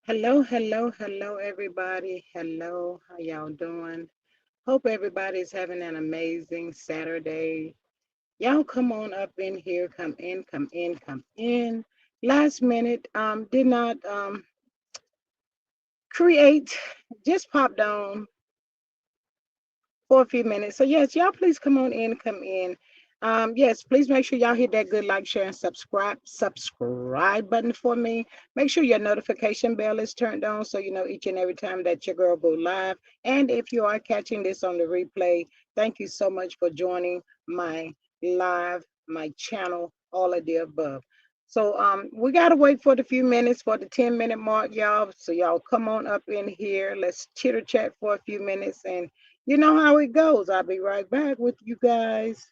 Hello, hello, hello, everybody. Hello, how y'all doing? Hope everybody's having an amazing Saturday. Y'all come on up in here. Come in, come in, come in. Last minute, did not create, just popped on for a few minutes. So yes, y'all please come on in, come in. Yes, please make sure y'all hit that good like, share, and subscribe button for me. Make sure your notification bell is turned on so you know each and every time that your girl go live. And if you are catching this on the replay, thank you so much for joining my live, my channel, all of the above. So we gotta wait for the few minutes for the 10-minute mark, y'all. So y'all come on up in here. Let's chitter chat for a few minutes and you know how it goes. I'll be right back with you guys.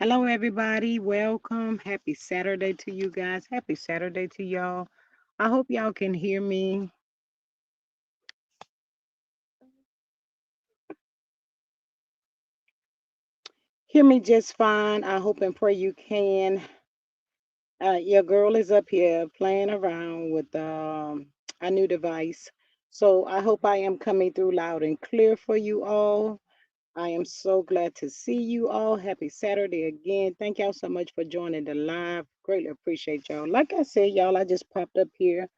Hello, everybody. Welcome. Happy Saturday to you guys. Happy Saturday to y'all. I hope y'all can hear me. Hear me just fine. I hope and pray you can. Your girl is up here playing around with a new device. So I hope I am coming through loud and clear for you all. I am so glad to see you all. Happy Saturday again. Thank y'all so much for joining the live. Greatly appreciate y'all. Like I said, y'all, I just popped up here.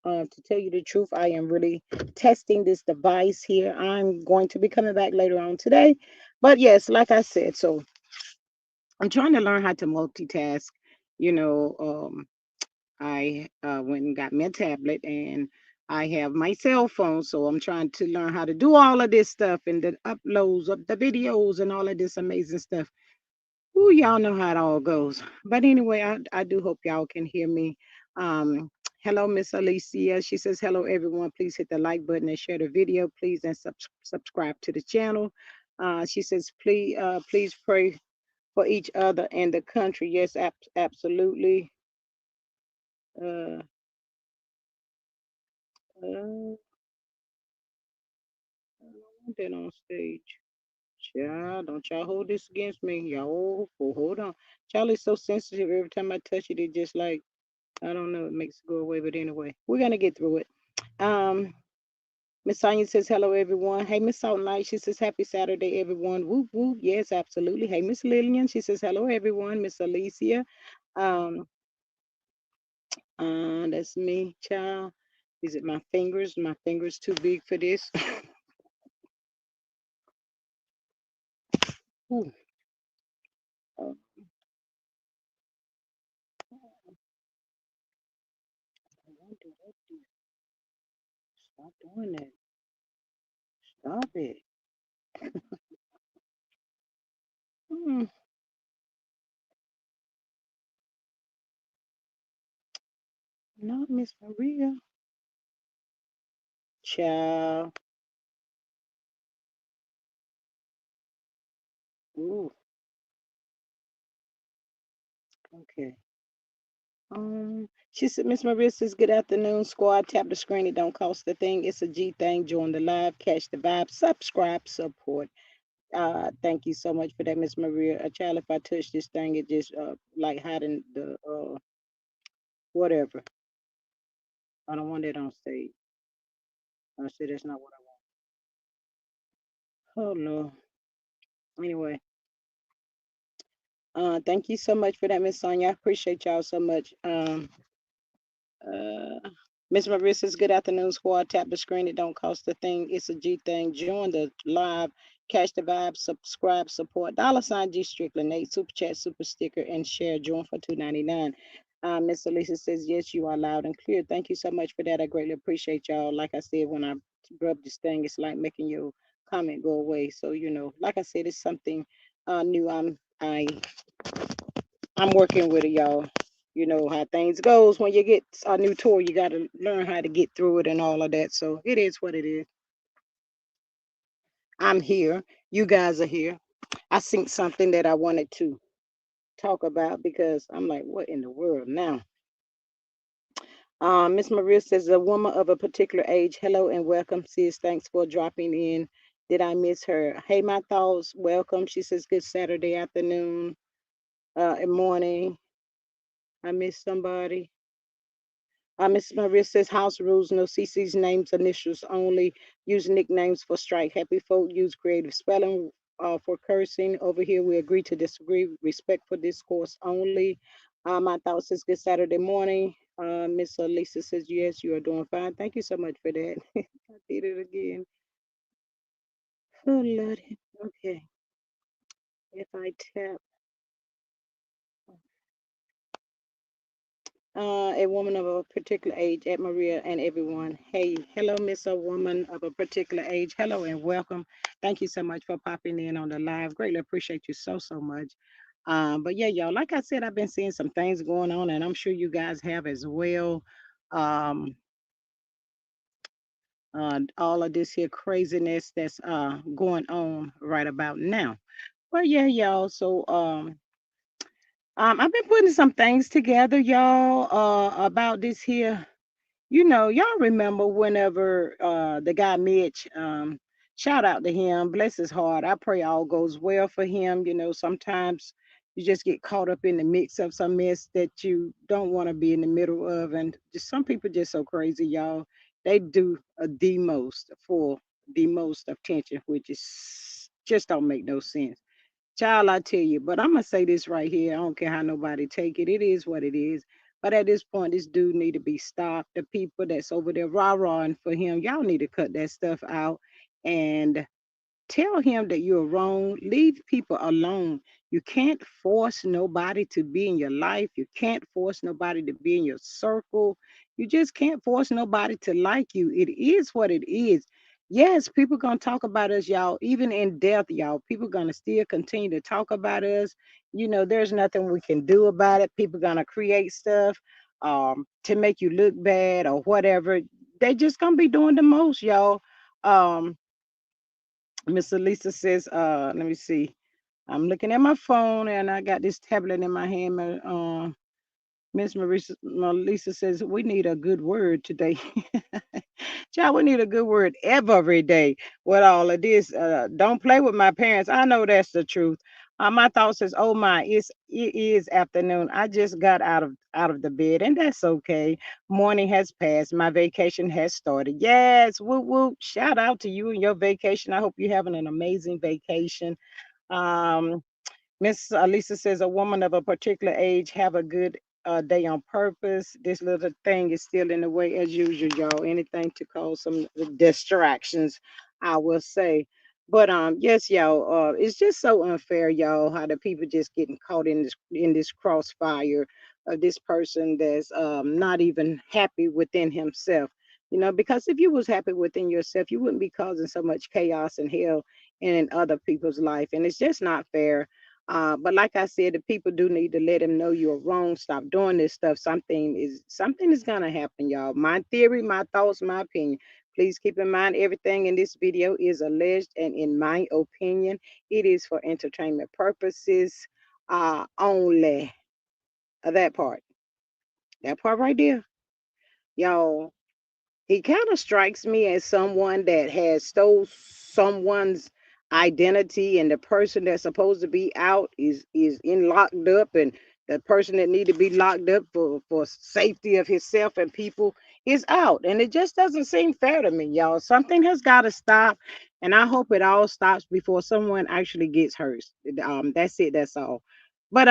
To tell you the truth, I am really testing this device here. I'm going to be coming back later on today. But yes, like I said, so I'm trying to learn how to multitask. You know, I went and got me a tablet and I have my cell phone. So I'm trying to learn how to do all of this stuff and the uploads of the videos and all of this amazing stuff. Ooh, y'all know how it all goes. But anyway, I do hope y'all can hear me. Um, hello, Miss Alicia. She says, hello, everyone. Please hit the like button and share the video, please, and subscribe to the channel. She says, please pray for each other and the country. Yes, absolutely. Uh, I don't want that on stage. Child, don't y'all hold this against me. Y'all, hold on. Charlie's so sensitive. Every time I touch it, it just like, I don't know, it makes it go away. But anyway, we're gonna get through it. Um, Miss Sonia says hello everyone. Hey Miss Salt Night, she says happy Saturday everyone. Whoop whoop. Yes, absolutely. Hey Miss Lillian, she says hello everyone. Miss Alicia, um, that's me, child. Is it my fingers? My fingers too big for this. Ooh. Uh, don't do that, dear. Stop doing that. Stop it. Mm, not Miss Maria. Child. Ooh, okay. She said, Miss Maria says, good afternoon, squad. Tap the screen. It don't cost a thing. It's a G thing. Join the live. Catch the vibe. Subscribe. Support. Thank you so much for that, Miss Maria. A child, if I touch this thing, it just like hiding the whatever. I don't want it on stage. I said that's not what I want. Oh no. Anyway, thank you so much for that, Miss Sonia. I appreciate y'all so much. Uh, Miss Maria says, good afternoon, squad. Tap the screen. It don't cost a thing. It's a G thing. Join the live. Catch the vibe. Subscribe. Support. $ G Strickland. Nate. Super chat. Super sticker. And share. Join for $2.99. Miss Alicia says, yes, you are loud and clear. Thank you so much for that. I greatly appreciate y'all. Like I said, when I rub this thing, it's like making your comment go away. So, like I said, it's something new. I'm working with it, y'all. You know how things goes when you get a new tour. You got to learn how to get through it and all of that. So it is what it is. I'm here. You guys are here. I seen something that I wanted to talk about because I'm like, what in the world now? Miss Maria says, a woman of a particular age. Hello and welcome, sis. Thanks for dropping in. Did I miss her? Hey, my thoughts. Welcome. She says, good Saturday afternoon and morning. I missed somebody. Miss Maria says house rules, no CC's names, initials only. Use nicknames for strike. Happy folk use creative spelling for cursing. Over here, we agree to disagree. Respect for discourse only. My thoughts is good Saturday morning. Miss Lisa says, yes, you are doing fine. Thank you so much for that. I did it again. Oh, Lordy. Okay. If I tap a woman of a particular age at Maria and everyone. Hey, hello, Miss a woman of a particular age. Hello and welcome. Thank you so much for popping in on the live. Greatly appreciate you so much. But yeah, y'all, like I said, I've been seeing some things going on, and I'm sure you guys have as well. Um, all of this here craziness that's going on right about now. Well, yeah, y'all. So, I've been putting some things together, y'all, about this here. Y'all remember whenever the guy Mitch, shout out to him, bless his heart. I pray all goes well for him. Sometimes you just get caught up in the mix of some mess that you don't want to be in the middle of, and just some people just so crazy, y'all. They do the most for the most attention, which is just don't make no sense. Child, I tell you, but I'm gonna say this right here. I don't care how nobody take it. It is what it is. But at this point, this dude need to be stopped. The people that's over there rah-rahing for him, y'all need to cut that stuff out and tell him that you're wrong. Leave people alone. You can't force nobody to be in your life. You can't force nobody to be in your circle. You just can't force nobody to like you. It is what it is. Yes, people gonna talk about us, y'all. Even in death, y'all, people gonna still continue to talk about us. There's nothing we can do about it. People gonna create stuff to make you look bad or whatever. They just gonna be doing the most, y'all. Um, Miss Lisa says, let me see. I'm looking at my phone and I got this tablet in my hand. Miss Melissa says, we need a good word today. Child, we need a good word every day with all of this. Don't play with my parents. I know that's the truth. My thought says, oh my, it is afternoon. I just got out of the bed, and that's okay. Morning has passed. My vacation has started. Yes, woo woo. Shout out to you and your vacation. I hope you're having an amazing vacation. Um, Miss Lisa says a woman of a particular age have a good day on purpose. This little thing is still in the way as usual, y'all. Anything to cause some distractions, I will say. But yes, y'all. It's just so unfair, y'all, how the people just getting caught in this crossfire of this person that's not even happy within himself. Because if you was happy within yourself, you wouldn't be causing so much chaos and hell in other people's life, and it's just not fair. But like I said, the people do need to let him know you're wrong. Stop doing this stuff. Something is gonna happen, y'all. My theory, my thoughts, my opinion. Please keep in mind everything in this video is alleged, and in my opinion, it is for entertainment purposes only. That part, that part right there, y'all. He kind of strikes me as someone that has stole someone's identity, and the person that's supposed to be out is in locked up, and the person that need to be locked up for safety of himself and people is out, and it just doesn't seem fair to me, y'all. Something has got to stop, and I hope it all stops before someone actually gets hurt. That's it. That's all. But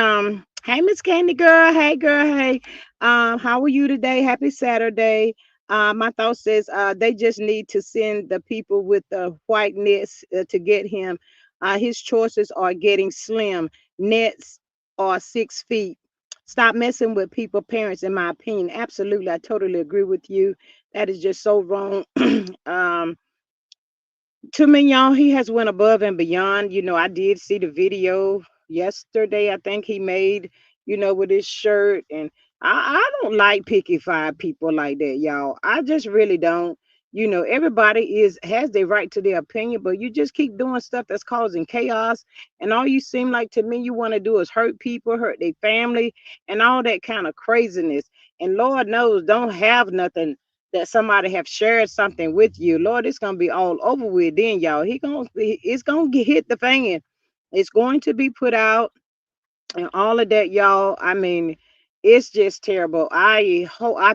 hey, Miss Candy girl. Hey, girl. Hey, how are you today? Happy Saturday. My thought says they just need to send the people with the white nets to get him. His choices are getting slim. Nets are 6 feet. Stop messing with people, parents, in my opinion. Absolutely. I totally agree with you. That is just so wrong. um, to me, y'all, he has went above and beyond. I did see the video yesterday. I think he made, with his shirt, and I don't like picky five people like that, y'all. I just really don't. Everybody has their right to their opinion, but you just keep doing stuff that's causing chaos, and all you seem like to me you want to do is hurt people, hurt their family, and all that kind of craziness. And Lord knows, don't have nothing that somebody have shared something with you, Lord, it's gonna be all over with. Then y'all, it's gonna hit the fan. It's going to be put out and all of that, y'all. I mean, it's just terrible. I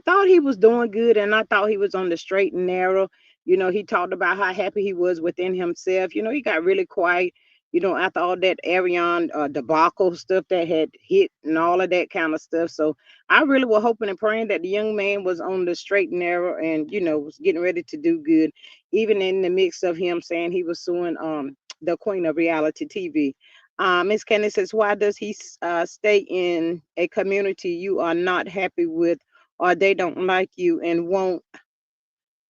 thought he was doing good, and I thought he was on the straight and narrow. He talked about how happy he was within himself. He got really quiet. After all that Ariane debacle stuff that had hit and all of that kind of stuff. So I really was hoping and praying that the young man was on the straight and narrow, and was getting ready to do good, even in the mix of him saying he was suing the queen of reality TV. Miss Candy says, why does he stay in a community you are not happy with, or they don't like you and want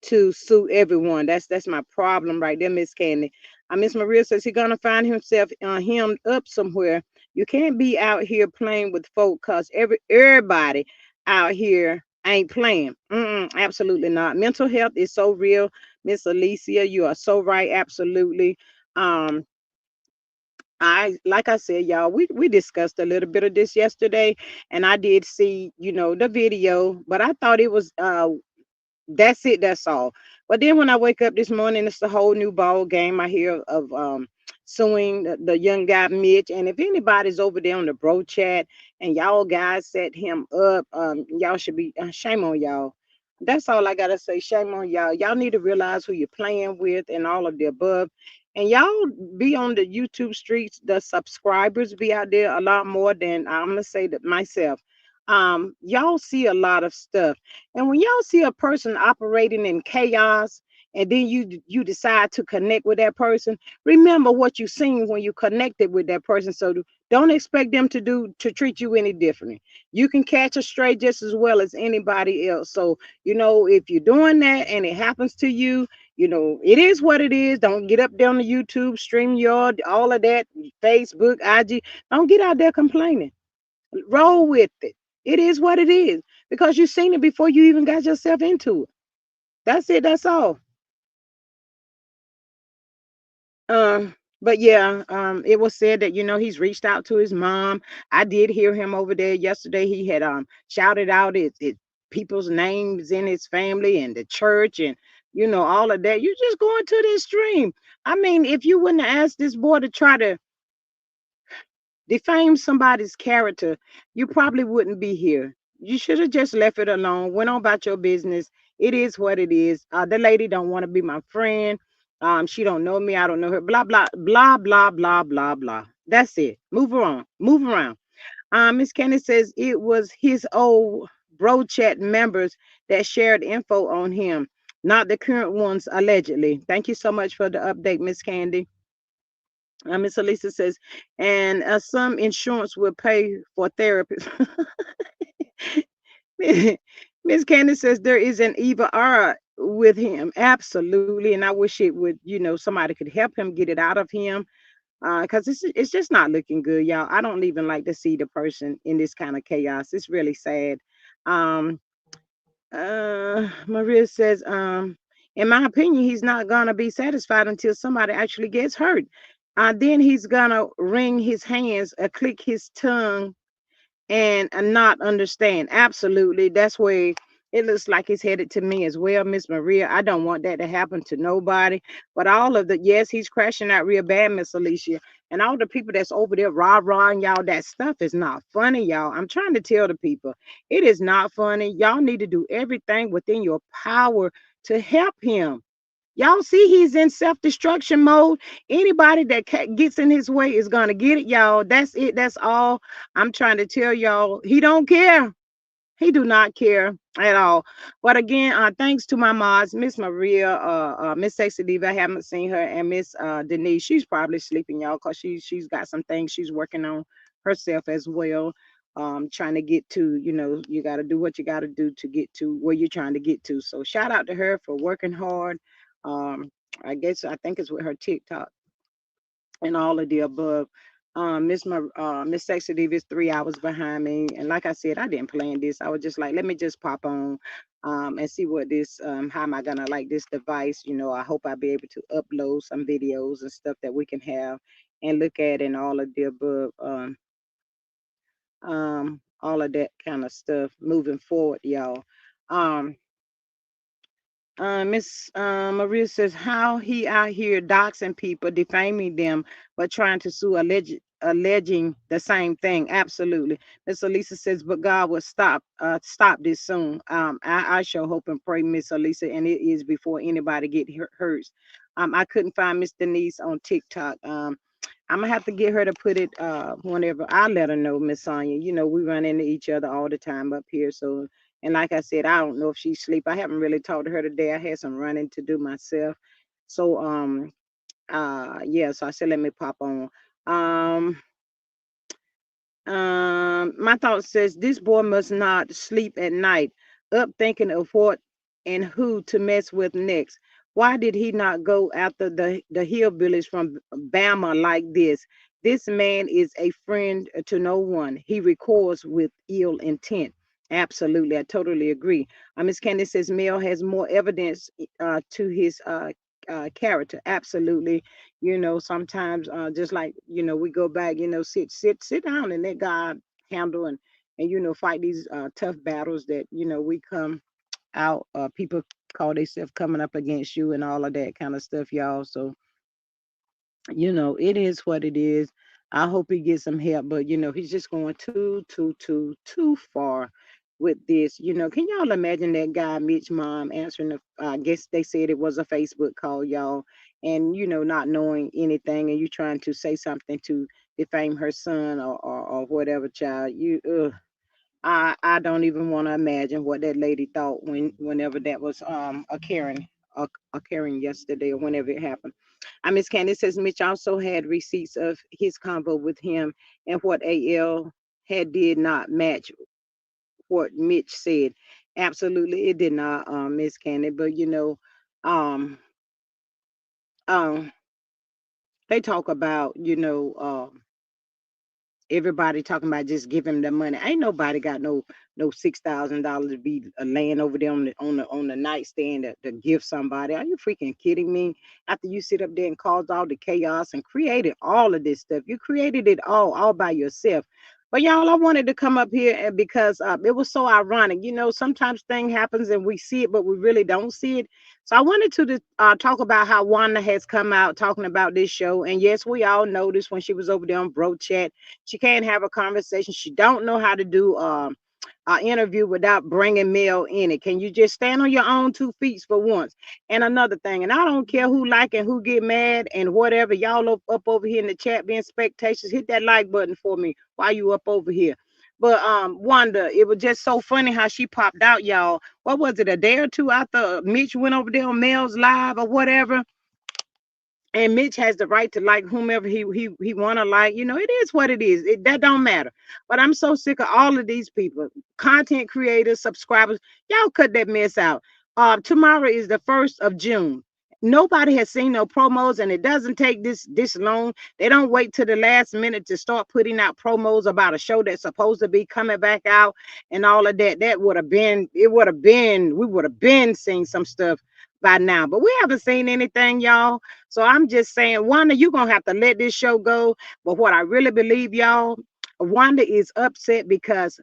to sue everyone? That's my problem right there, Miss Candy. Miss Maria says he's gonna find himself hemmed up somewhere. You can't be out here playing with folk, cause everybody out here ain't playing. Absolutely not. Mental health is so real, Miss Alicia. You are so right. Absolutely. Um, I like I said, y'all, we discussed a little bit of this yesterday, and I did see, the video, but I thought it was that's it, that's all. But then when I wake up this morning, it's a whole new ball game. I hear of suing the young guy Mitch. And if anybody's over there on the bro chat and y'all guys set him up, y'all should be shame on y'all. That's all I gotta say. Shame on y'all. Y'all need to realize who you're playing with and all of the above. And y'all be on the YouTube streets. The subscribers be out there a lot more than I'm gonna say that myself. Y'all see a lot of stuff, and when y'all see a person operating in chaos, and then you decide to connect with that person, remember what you seen when you connected with that person. So don't expect them to treat you any differently. You can catch a stray just as well as anybody else. So if you're doing that and it happens to you, it is what it is. Don't get up there on the YouTube, StreamYard, all of that, Facebook, IG. Don't get out there complaining. Roll with it. It is what it is because you've seen it before you even got yourself into it. That's it. That's all. But yeah, it was said that he's reached out to his mom. I did hear him over there yesterday. He had shouted out it people's names in his family and the church and all of that. You just going to the extreme. I mean, if you wouldn't have asked this boy to try to defame somebody's character, you probably wouldn't be here. You should have just left it alone, went on about your business. It is what it is. The lady don't want to be my friend. She don't know me. I don't know her. Blah blah blah blah blah blah blah. That's it. Move on. Move around. Miss Candy says it was his old bro chat members that shared info on him, not the current ones allegedly. Thank you so much for the update, Miss Candy. Miss Elisa says, and some insurance will pay for therapists. Miss Candace says there is an evil aura with him. Absolutely. And I wish it would, somebody could help him get it out of him. Because it's just not looking good, y'all. I don't even like to see the person in this kind of chaos. It's really sad. Um, Maria says, in my opinion, he's not gonna be satisfied until somebody actually gets hurt. Then he's gonna wring his hands, click his tongue, and not understand. Absolutely, that's where it looks like it's headed to me as well, Miss Maria. I don't want that to happen to nobody. But all of the yes, he's crashing out real bad, Miss Alicia. And all the people that's over there rah and y'all, that stuff is not funny, y'all. I'm trying to tell the people it is not funny. Y'all need to do everything within your power to help him. Y'all see he's in self-destruction mode. Anybody that gets in his way is gonna get it, y'all. That's it. That's all I'm trying to tell y'all. He don't care. He do not care at all. But again, thanks to my mods, Miss Maria, Miss Sexy Diva. I haven't seen her, and Miss Denise. She's probably sleeping, y'all, cause she's got some things she's working on herself as well. Trying to get to, you got to do what you got to do to get to where you're trying to get to. So shout out to her for working hard. Um, I think it's with her TikTok and all of the above. Miss Sexy Diva is 3 hours behind me, and like I said, I didn't plan this. I was just like, let me just pop on, and see what this. How am I gonna like this device? I hope I'll be able to upload some videos and stuff that we can have and look at and all of the above. All of that kind of stuff moving forward, y'all. Um, Miss Maria says how he out here doxing people, defaming them, but trying to sue, alleging the same thing. Absolutely. Miss Elisa says, but God will stop this soon. I sure hope and pray, Miss Elisa, and it is before anybody get hurt. I couldn't find Miss Denise on TikTok. I'm gonna have to get her to put it whenever I let her know, Miss Sonia. We run into each other all the time up here. So and like I said, I don't know if she's asleep. I haven't really talked to her today. I had some running to do myself. So yeah, so I said let me pop on. Um my thought says this boy must not sleep at night, up thinking of what and who to mess with next. Why did he not go after the hillbillies from Bama like this? This man is a friend to no one. He records with ill intent. Absolutely, I totally agree. Miss Candy says Mel has more evidence to his character. Absolutely. Sometimes just like we go back. Sit down and let God handle and fight these tough battles that we come out. People call themselves coming up against you and all of that kind of stuff, y'all. So it is what it is. I hope he gets some help, but he's just going too far with this. Can y'all imagine that guy, Mitch mom, answering the I guess they said it was a Facebook call, y'all, and not knowing anything, and you trying to say something to defame her son or whatever, child. I don't even want to imagine what that lady thought whenever that was occurring yesterday or whenever it happened. Miss Candace says Mitch also had receipts of his convo with him, and what AL had did not match what Mitch said. Absolutely, it did not, Miss Candace. But um, um, they talk about everybody talking about just give him the money. Ain't nobody got no $6,000 to be laying over there on the nightstand to give somebody. Are you freaking kidding me? After you sit up there and caused all the chaos and created all of this stuff, you created it all by yourself. But y'all, I wanted to come up here because it was so ironic. Sometimes thing happens and we see it, but we really don't see it. So I wanted to talk about how Wanda has come out talking about this show. And yes, we all noticed when she was over there on Bro Chat, she can't have a conversation. She don't know how to do interview without bringing Mel in it. Can you just stand on your own 2 feet for once? And another thing, and I don't care who like and who get mad and whatever, y'all up over here in the chat being spectators, hit that like button for me while you up over here. But Wanda, it was just so funny how she popped out, y'all. What was it, a day or two after Mitch went over there on Mel's live or whatever? And Mitch has the right to like whomever he wanna like. It is what it is. That don't matter. But I'm so sick of all of these people, content creators, subscribers. Y'all cut that mess out. Tomorrow is the 1st of June. Nobody has seen no promos, and it doesn't take this long. They don't wait till the last minute to start putting out promos about a show that's supposed to be coming back out and all of that. That would have been, it would have been, we would have been seeing some stuff by now. But we haven't seen anything, y'all. So I'm just saying, Wanda, you're going to have to let this show go. But what I really believe, y'all, Wanda is upset because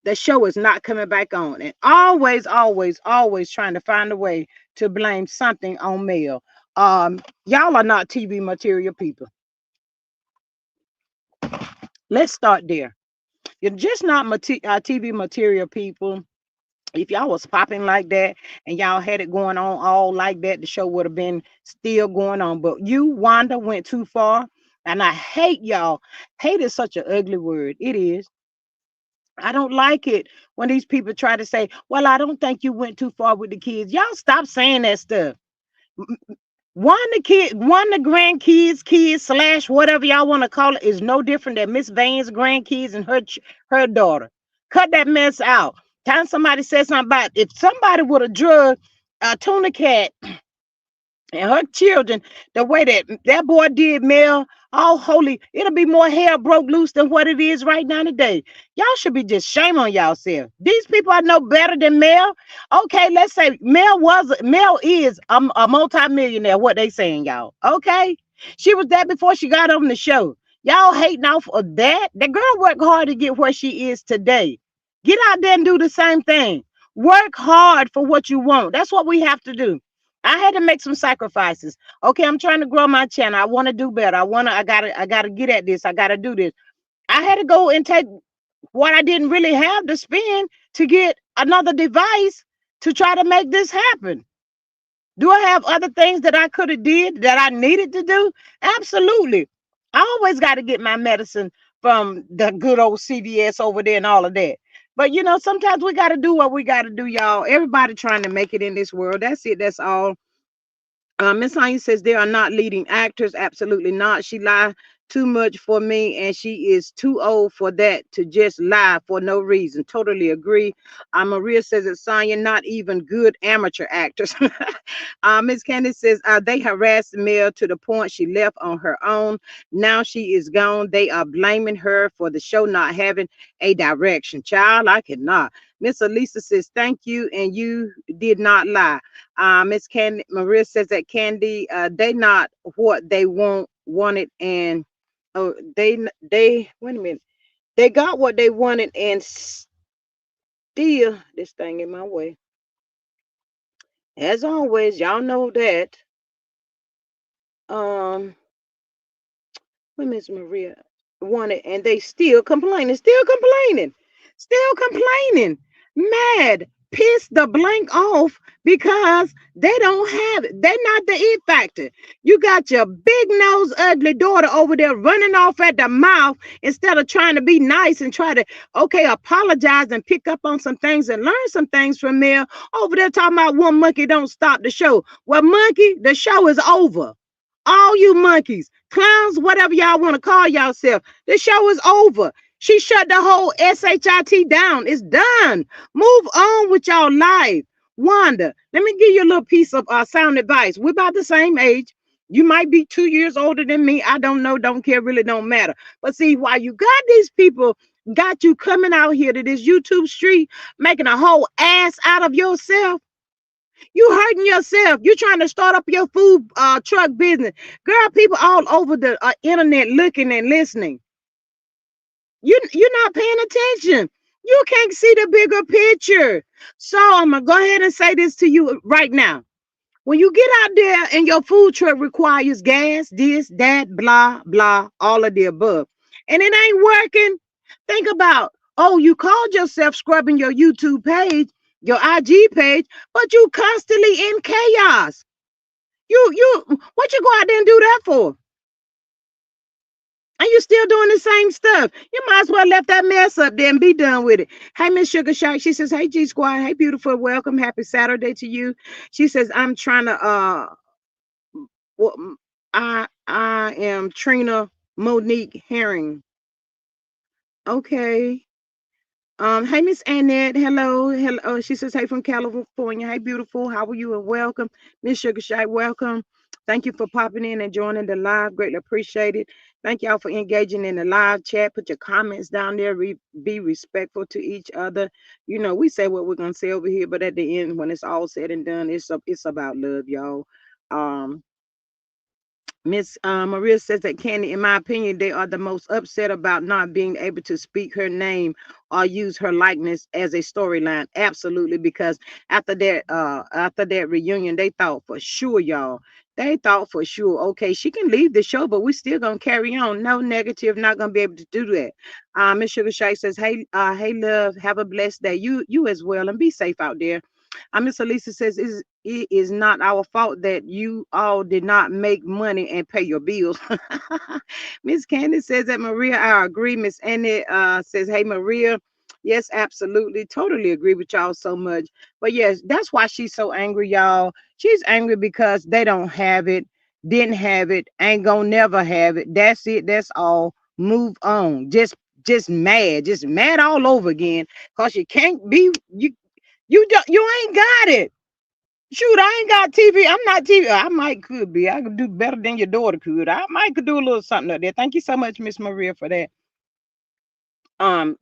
the show is not coming back on. And always trying to find a way to blame something on Mel. Y'all are not TV material people. Let's start there. You're just not TV material people. If y'all was popping like that and y'all had it going on all like that, the show would have been still going on. But you, Wanda, went too far. And I hate y'all. Hate is such an ugly word. It is. I don't like it when these people try to say, well, I don't think you went too far with the kids. Y'all stop saying that stuff. One the grandkids, kids slash whatever y'all want to call it is no different than Miss Vane's grandkids and her daughter. Cut that mess out. Time somebody said something about if somebody would have drugged a tuna cat and her children the way that boy did Mel, all holy, it'll be more hell broke loose than what it is right now today. Y'all should be just shame on y'allself. These people are no better than Mel. Okay, let's say Mel is a multi-millionaire, what they saying, y'all. Okay, she was that before she got on the show. Y'all hating off of that. The girl worked hard to get where she is today. Get out there and do the same thing. Work hard for what you want. That's what we have to do. I had to make some sacrifices. Okay, I'm trying to grow my channel. I want to do better. I gotta get at this. I gotta do this. I had to go and take what I didn't really have to spend to get another device to try to make this happen. Do I have other things that I could have did that I needed to do? Absolutely. I always got to get my medicine from the good old CVS over there and all of that. But sometimes we got to do what we got to do, y'all. Everybody trying to make it in this world. That's it. That's all. Miss Anya says they are not leading actors. Absolutely not. She lied too much for me, and she is too old for that to just lie for no reason. Totally agree. Maria says it's Sonya, not even good amateur actors. Miss Candice says they harassed Mel to the point she left on her own. Now she is gone. They are blaming her for the show not having a direction. Child, I cannot. Miss Elisa says, thank you, and you did not lie. Miss Candy Maria says that Candy, they not what they wanted, and oh, they wait a minute. They got what they wanted, and still this thing in my way. As always, y'all know that. Um, what Miss Maria wanted, and they still complaining, mad, pissed the blank off because they don't have it. They're not the it factor. You got your big nose, ugly daughter over there running off at the mouth instead of trying to be nice and try to, okay, apologize and pick up on some things and learn some things from there. Over there talking about one monkey don't stop the show. Well, monkey, the show is over. All you monkeys, clowns, whatever y'all want to call yourself, the show is over. She shut the whole SHIT down. It's done. Move on with your life. Wanda, let me give you a little piece of sound advice. We're about the same age. You might be 2 years older than me. I don't know, don't care, really don't matter. But see, while you got these people, got you coming out here to this YouTube street, making a whole ass out of yourself, you hurting yourself. You trying to start up your food truck business. Girl, people all over the internet looking and listening. You're not paying attention. You can't see the bigger picture. So I'm gonna go ahead and say this to you right now. When you get out there and your food truck requires gas, this, that, blah, blah, all of the above, and it ain't working, think about, oh, you called yourself scrubbing your YouTube page, your IG page, but you constantly in chaos. What you go out there and do that for? And you still doing the same stuff. You might as well left that mess up there and be done with it. Hey, Miss Sugar Shack. She says, hey, G Squad. Hey, beautiful. Welcome. Happy Saturday to you. She says, I'm trying to well, I am Trina Monique Herring. Okay. Hey, Miss Annette. Hello. Hello. She says, hey, from California. Hey, beautiful. How are you? And welcome. Miss Sugar Shack, welcome. Thank you for popping in and joining the live. Greatly appreciate it. Thank y'all for engaging in the live chat. Put your comments down there. Be respectful to each other. You know, we say what we're gonna say over here, but at the end, when it's all said and done, it's about love, y'all. Um, Miss Maria says that Candy, in my opinion, they are the most upset about not being able to speak her name or use her likeness as a storyline. Absolutely, because after that reunion, they thought for sure, y'all. They thought for sure, okay, she can leave the show, but we still gonna carry on. No negative, not gonna be able to do that. Miss Sugar Shay says, hey, love, have a blessed day. You as well, and be safe out there. Miss Elisa says, it is not our fault that you all did not make money and pay your bills. Miss Candace says that Maria, I agree. Miss Annie says, hey, Maria. Yes, absolutely. Totally agree with y'all so much. But yes, that's why she's so angry, y'all. She's angry because they don't have it, didn't have it, ain't gonna never have it. That's it. That's all. Move on. Just mad all over again. Cause you can't be you ain't got it. Shoot, I ain't got TV. I'm not TV. I might could be. I could do better than your daughter could. I might could do a little something up there. Thank you so much, Miss Maria, for that.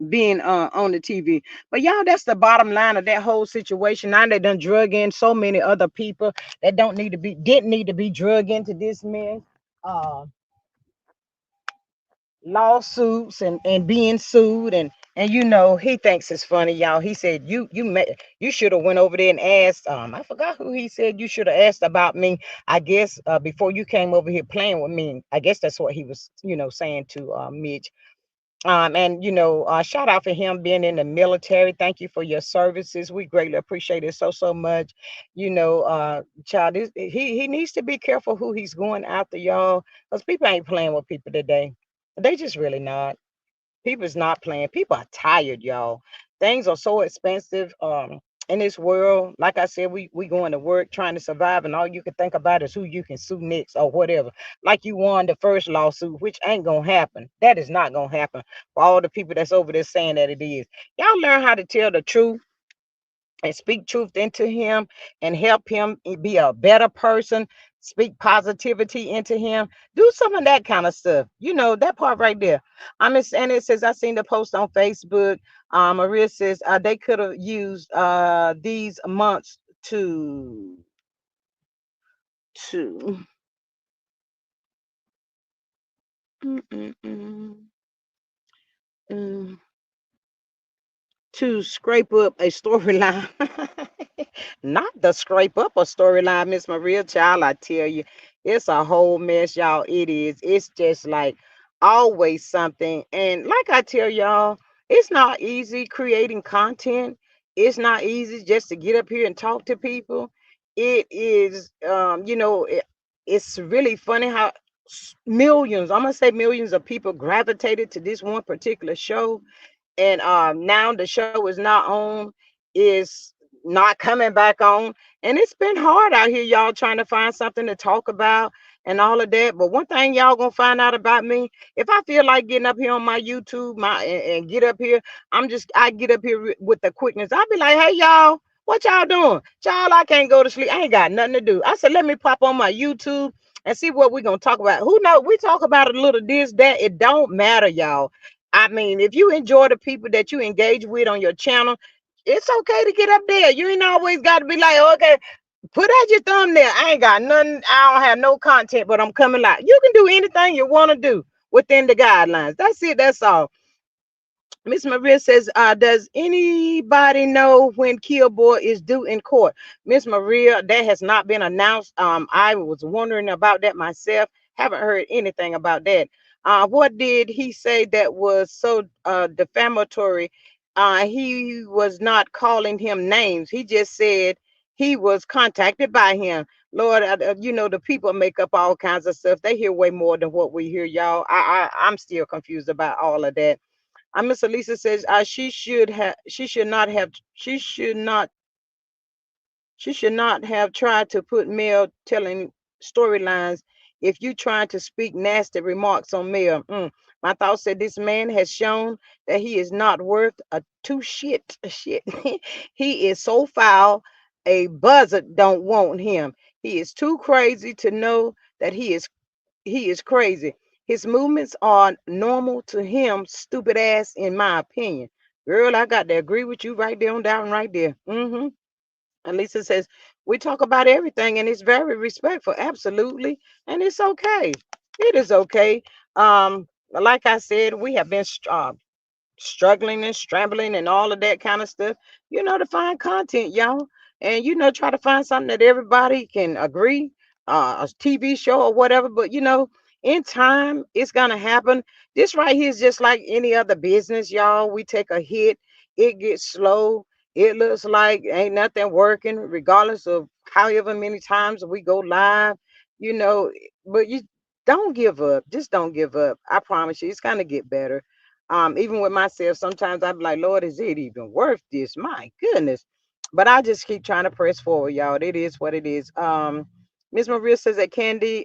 Being on the TV. But y'all, that's the bottom line of that whole situation. Now they done drug in so many other people that didn't need to be drug into this mess. Uh Lawsuits and being sued and you know he thinks it's funny, y'all. He said you should have went over there and asked, I forgot who he said you should have asked about me, I guess, before you came over here playing with me. I guess that's what he was, saying to Mitch. And shout out for him being in the military. Thank you for your services. We greatly appreciate it so much. Child, he needs to be careful who he's going after, y'all, because people ain't playing with people today. They just really not. People's not playing. People are tired, y'all. Things are so expensive. In this world, like I said, we going to work trying to survive, and all you can think about is who you can sue next or whatever. Like you won the first lawsuit, which ain't gonna happen. That is not gonna happen for all the people that's over there saying that it is. Y'all learn how to tell the truth and speak truth into him and help him be a better person. speak positivity into him. Do some of that kind of stuff. That part right there. And it says I seen the post on Facebook. Maria says they could have used these months to mm, mm, mm, mm, to scrape up a storyline. Not the scrape up a storyline, Miss Maria Child. I tell you, it's a whole mess, y'all. It is. It's just like always something. And like I tell y'all, it's not easy creating content. It's not easy just to get up here and talk to people. It is, it's really funny how millions, I'm gonna say millions of people gravitated to this one particular show, and now the show is not on, is not coming back on, and it's been hard out here, y'all, trying to find something to talk about and all of that. But one thing y'all gonna find out about me, if I feel like getting up here on my YouTube, and get up here, I get up here with the quickness. I'll be like, hey y'all, what y'all doing? Y'all, I can't go to sleep, I ain't got nothing to do. I said, let me pop on my YouTube and see what we're gonna talk about. Who know, we talk about a little this, that, it don't matter, y'all. I mean, if you enjoy the people that you engage with on your channel, it's okay to get up there. You ain't always got to be like, okay, put out your thumbnail. I ain't got nothing. I don't have no content, but I'm coming live. You can do anything you want to do within the guidelines. That's it. That's all. Miss Maria says, does anybody know when Killboy is due in court? Miss Maria, that has not been announced. I was wondering about that myself. Haven't heard anything about that. What did he say that was so defamatory? He was not calling him names. He just said he was contacted by him. Lord, the people make up all kinds of stuff. They hear way more than what we hear, y'all. I'm still confused about all of that. Miss Elisa says she should not have tried to put Mel telling storylines if you trying to speak nasty remarks on Mel. My thought said this man has shown that he is not worth a two shit. He is so foul, a buzzard don't want him. He is too crazy to know that he is crazy. His movements are normal to him, stupid ass, in my opinion. Girl, I got to agree with you right there on down right there. And Lisa says, we talk about everything and it's very respectful. Absolutely. And it's okay. It is okay. Like I said, we have been struggling and scrambling and all of that kind of stuff, to find content, y'all. And, try to find something that everybody can agree, a TV show or whatever. But, in time, it's going to happen. This right here is just like any other business, y'all. We take a hit, it gets slow. It looks like ain't nothing working, regardless of however many times we go live, you know. But you don't give up. Just don't give up. I promise you, it's going to get better. Even with myself, sometimes I'm like, Lord, is it even worth this? My goodness. But I just keep trying to press forward, y'all. It is what it is. Miss Maria says that Candy,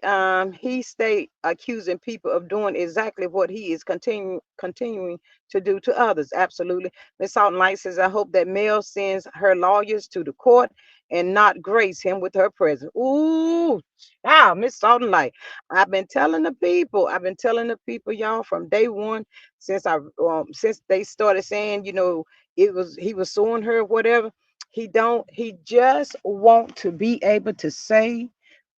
he stay accusing people of doing exactly what he is continuing to do to others. Absolutely. Miss Salt and Light says, I hope that Mel sends her lawyers to the court and not grace him with her presence. Ooh, wow, Miss Salt and Light. I've been telling the people, y'all, from day one, since they started saying, he was suing her, whatever. He just want to be able to say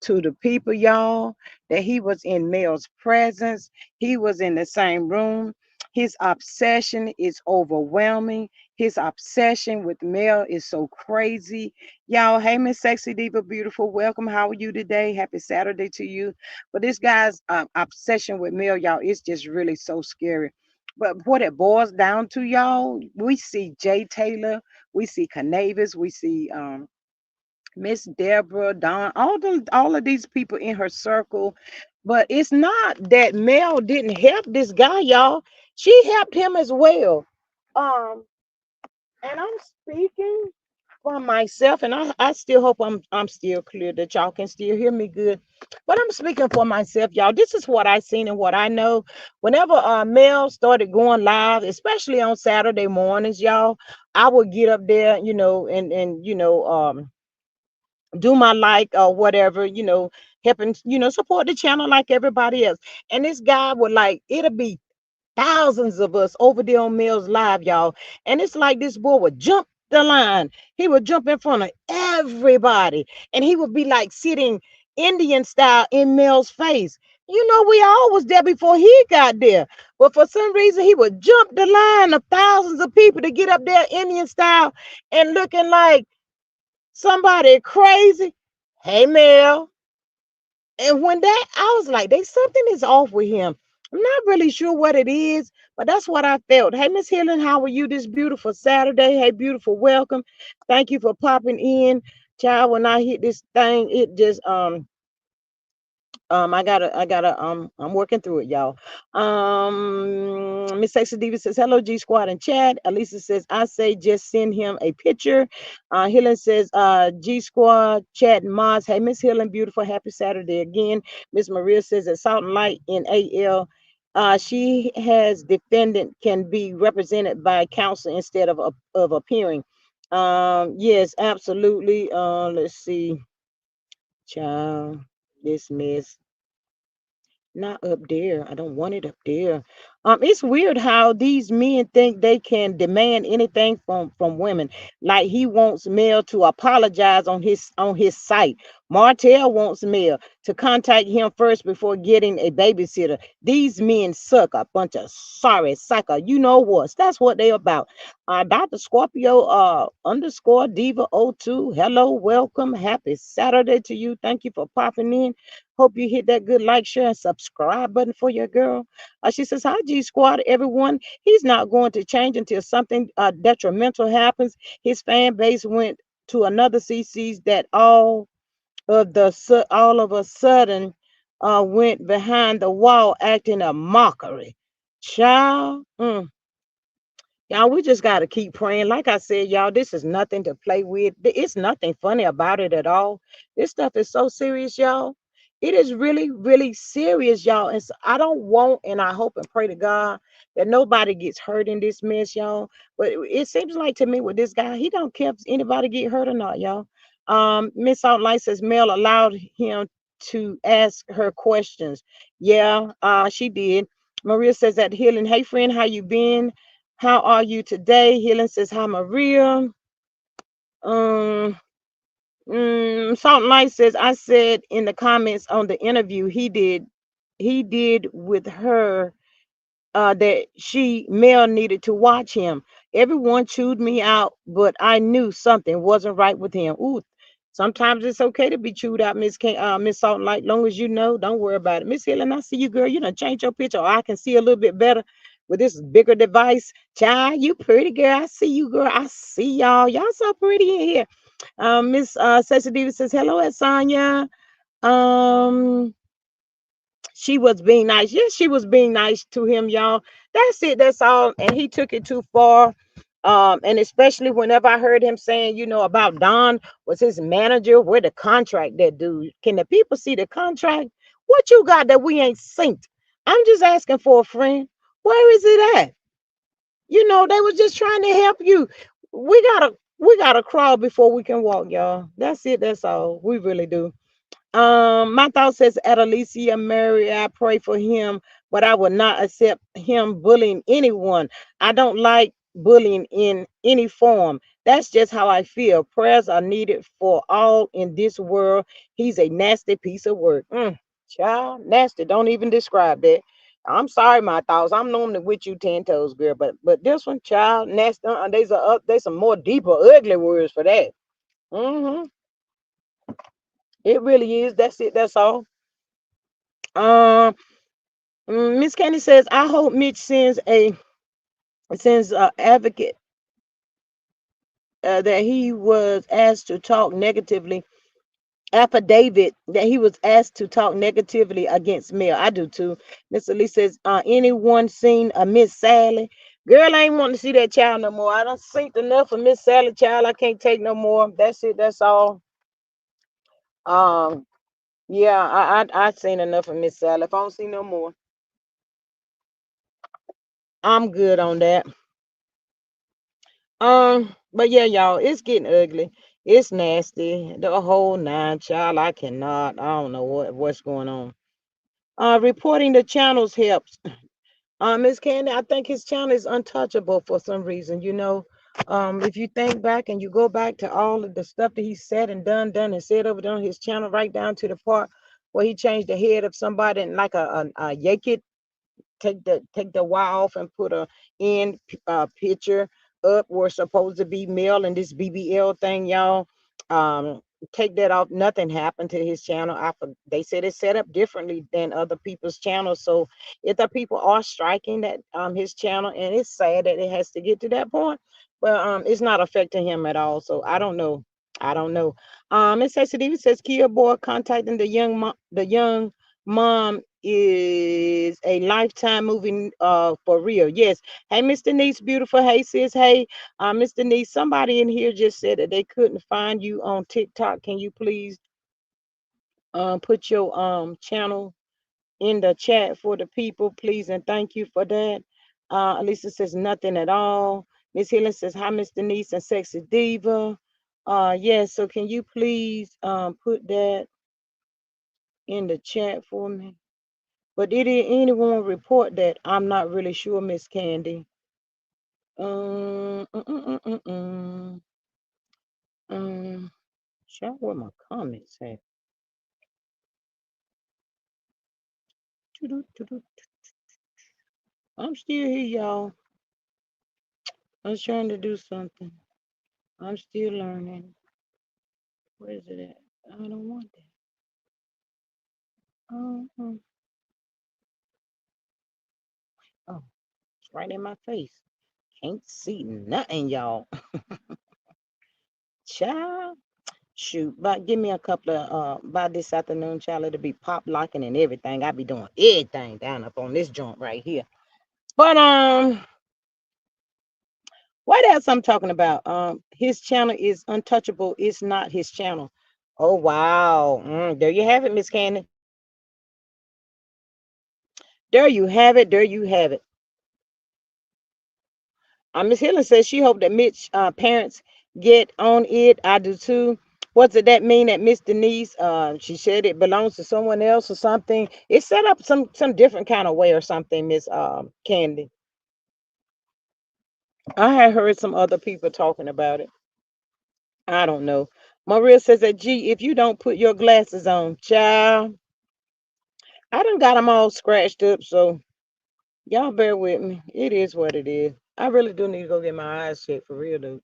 to the people, y'all, that he was in Mel's presence. He was in the same room. His obsession is overwhelming. His obsession with Mel is so crazy. Y'all, hey, Miss Sexy Diva Beautiful, welcome. How are you today? Happy Saturday to you. But this guy's obsession with Mel, y'all, is just really so scary. But what it boils down to, y'all, we see Jay Taylor, we see Canavis, we see Miss Deborah, Don, all of these people in her circle. But it's not that Mel didn't help this guy, y'all. She helped him as well. Um, and I'm speaking for myself, and I still hope I'm still clear that y'all can still hear me good. But I'm speaking for myself, y'all. This is what I seen and what I know. Whenever Mel started going live, especially on Saturday mornings, y'all, I would get up there, and do my like or whatever, helping, support the channel like everybody else. And this guy would like, it'll be thousands of us over there on Mel's Live, y'all. And it's like this boy would jump the line. He would jump in front of everybody. And he would be like sitting Indian style in Mel's face. We all was there before he got there. But for some reason, he would jump the line of thousands of people to get up there Indian style and looking like somebody crazy. Hey, Mel. And when that, I was like, "They something is off with him." I'm not really sure what it is, but that's what I felt. Hey, Miss Helen, how are you this beautiful Saturday? Hey, beautiful, welcome. Thank you for popping in. Child, when I hit this thing, it just I'm working through it, y'all. Miss Sexy Diva says, hello, G Squad and Chad. Elisa says, I say just send him a picture. Helen says, G Squad, Chad and Moz. Hey, Miss Helen, beautiful, happy Saturday again. Miss Maria says that Salt and Light in AL. She has defendant can be represented by counsel instead of appearing. Yes, absolutely. Let's see. Child, this mess. Not up there. I don't want it up there. It's weird how these men think they can demand anything from women. Like he wants Mel to apologize on his site. Martell wants Mel to contact him first before getting a babysitter. These men suck, a bunch of sorry sucker. You know what? That's what they about. Dr. Scorpio underscore Diva 02. Hello, welcome. Happy Saturday to you. Thank you for popping in. Hope you hit that good like, share, and subscribe button for your girl. She says, hi, G Squad, everyone. He's not going to change until something detrimental happens. His fan base went to another CC's that all of a sudden went behind the wall acting a mockery. Child. Y'all, we just got to keep praying. Like I said, y'all, this is nothing to play with. It's nothing funny about it at all. This stuff is so serious, y'all. It is really, really serious, y'all. And so I don't want, and I hope and pray to God that nobody gets hurt in this mess, y'all. But it seems like to me with this guy, he don't care if anybody get hurt or not, y'all. Miss Outlight says Mel allowed him to ask her questions. Yeah, she did. Maria says that healing. Hey, friend, how you been? How are you today? Healing says, hi, Maria. Um, Salt Light says, I said in the comments on the interview he did with her that Mel needed to watch him. Everyone chewed me out, but I knew something wasn't right with him. Ooh, sometimes it's okay to be chewed out, Miss Salt and Light. Long as you know, don't worry about it. Miss Helen, I see you, girl. You done change your picture, or I can see a little bit better with this bigger device. Child, you pretty girl. I see you, girl. I see y'all. Y'all so pretty in here. Miss Ceci Diva says, hello, Sonya. Um, she was being nice. Yes, she was being nice to him, y'all. That's it. That's all. And he took it too far. And especially whenever I heard him saying, about Don was his manager, where the contract that dude. Can the people see the contract? What you got that we ain't synced? I'm just asking for a friend. Where is it at? They was just trying to help you. We gotta crawl before we can walk, y'all. That's it. That's all. We really do. My thought says at Alicia Mary, I pray for him, but I will not accept him bullying anyone. I don't like bullying in any form. That's just how I feel. Prayers are needed for all in this world. He's a nasty piece of work. Child, nasty. Don't even describe that. I'm sorry, my thoughts. I'm normally with you 10 toes, girl, but this one, child, nasty. There's some more deeper, ugly words for that. hmm It really is. That's it. That's all. Um, Miss Candy says, I hope Mitch sends a advocate that he was asked to talk negatively, affidavit that he was asked to talk negatively against Mel. I do too. Miss Lee says, anyone seen a Miss Sally? Girl, I ain't want to see that child no more. I done seen enough of Miss Sally, child. I can't take no more. That's it. That's all. Um, yeah, I seen enough of Miss Sally. If I don't see no more, I'm good on that. But yeah, y'all, it's getting ugly. It's nasty. The whole nine, child. I cannot. I don't know what's going on. Reporting the channels helps. Miss Candy, I think his channel is untouchable for some reason. If you think back and you go back to all of the stuff that he said and done and said over there on his channel, right down to the part where he changed the head of somebody and like a yakit, take the Y off and put a in picture up where it's supposed to be male and this BBL thing, y'all. Um, take that off. Nothing happened to his channel. They said it's set up differently than other people's channels. So if the people are striking that his channel, and it's sad that it has to get to that point, but it's not affecting him at all. So I don't know. I don't know. It says it says Kia boy contacting the young mom is a lifetime movie for real. Yes. Hey, Mr. Niece, beautiful. Hey, sis. Hey, Mr. Niece, somebody in here just said that they couldn't find you on TikTok. Can you please put your channel in the chat for the people, please, and thank you for that. Elisa says nothing at all. Miss Helen says hi, Mr. Niece and Sexy Diva. Yes, so can you please put that in the chat for me? But did anyone report that? I'm not really sure, Miss Candy. Um, mm, mm, mm, mm, mm. um, Show what my comments say. I'm still here, y'all. I'm trying to do something. I'm still learning. Where is it at? I don't want that. Uh-huh. Oh, it's right in my face. Can't see nothing, y'all. Child. Shoot, but give me a couple of by this afternoon, child. It'll be pop locking and everything. I'll be doing everything down up on this joint right here. But what else I'm talking about? His channel is untouchable. It's not his channel. Oh wow. There you have it, Miss Candy. There you have it. There you have it. Miss Helen says she hoped that Mitch parents get on it. I do too. What does that mean that Miss Denise? She said it belongs to someone else or something. It's set up some different kind of way or something, Miss Candy. I had heard some other people talking about it. I don't know. Maria says that gee, if you don't put your glasses on, child, I done got them all scratched up. So y'all bear with me. It is what it is. I really do need to go get my eyes checked for real, though.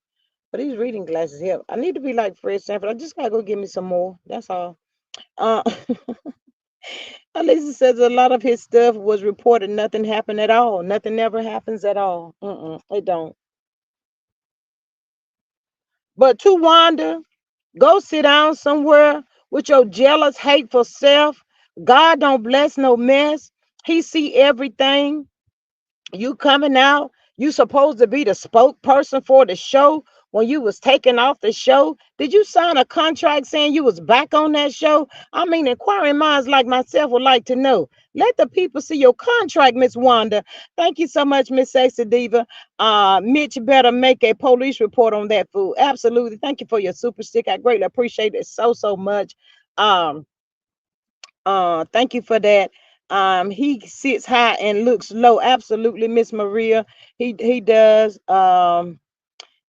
But these reading glasses help. I need to be like Fred Sanford. I just gotta go get me some more. That's all. Uh, Alisa says a lot of his stuff was reported. Nothing happened at all. Nothing ever happens at all. It don't. But to Wanda, go sit down somewhere with your jealous, hateful self. God don't bless no mess. He see everything. You coming out, you supposed to be the spokesperson for the show. When you was taken off the show, did you sign a contract saying you was back on that show? I mean, inquiring minds like myself would like to know. Let the people see your contract, Miss Wanda. Thank you so much, Miss Sexy Diva. Mitch better make a police report on that fool. Absolutely. Thank you for your super stick. I greatly appreciate it so much. um thank you for that. He sits high and looks low. Absolutely, Miss Maria. He does.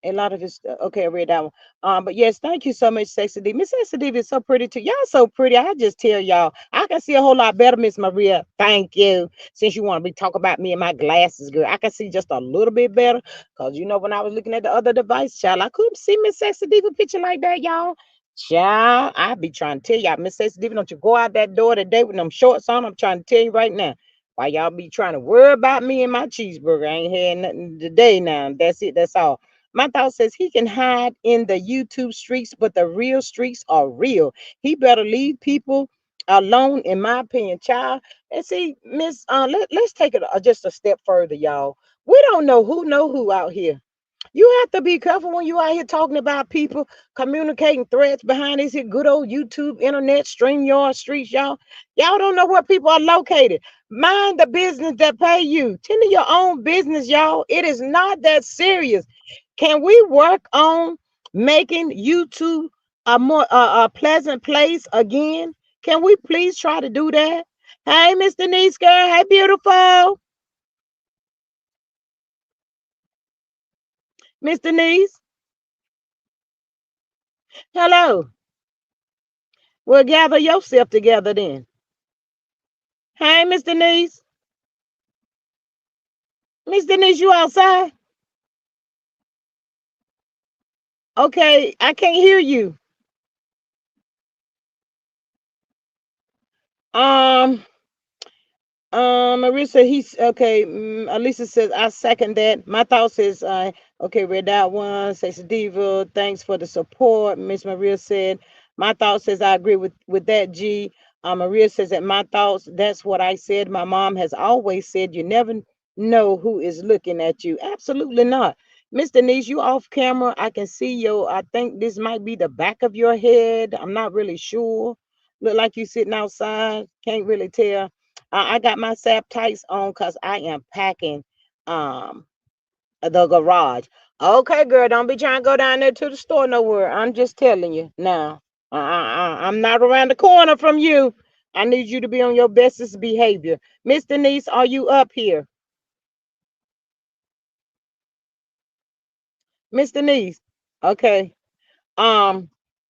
A lot of his okay, I read that one. But yes, thank you so much, Sexy D. Miss Sexy D is so pretty too. Y'all so pretty. I just tell y'all, I can see a whole lot better, Miss Maria. Thank you. Since you want to be talking about me and my glasses, girl, I can see just a little bit better. Cause when I was looking at the other device, child, I couldn't see Miss Sexy Diva picture like that, y'all. Child, I be trying to tell y'all, Miss Sexy Diva, don't you go out that door today with them shorts on. I'm trying to tell you right now. Why y'all be trying to worry about me and my cheeseburger? I ain't had nothing today now. That's it. That's all. My thought says he can hide in the YouTube streets, but the real streets are real. He better leave people alone, in my opinion, child. And see, Miss, let's take it just a step further, y'all. We don't know who out here. You have to be careful when you out here talking about people communicating threats behind this here good old YouTube, internet, StreamYard streets, y'all. Y'all don't know where people are located. Mind the business that pay you. Tend to your own business, y'all. It is not that serious. Can we work on making YouTube a more a pleasant place again? Can we please try to do that? Hey, Mr. Nice girl. Hey, beautiful. Mr. Nice. Hello. Well, gather yourself together then. Hey, Mr. Nice. Mr. Nice, you outside? Okay, I can't hear you. Um, Marissa, he's okay. Alisa says, I second that. My thoughts is, okay, read that one. Says Diva, thanks for the support. Miss Maria said, my thoughts says, I agree with that. G. Maria says that my thoughts, that's what I said. My mom has always said, you never know who is looking at you. Absolutely not. Miss Denise, you off camera. I can see your, I think this might be the back of your head. I'm not really sure. Look like you sitting outside. Can't really tell. I got my sap tights on because I am packing um the garage. Okay, girl, don't be trying to go down there to the store nowhere. I'm just telling you now. I'm not around the corner from you. I need you to be on your bestest behavior. Miss Denise, are you up here? Miss Denise. Okay. Um,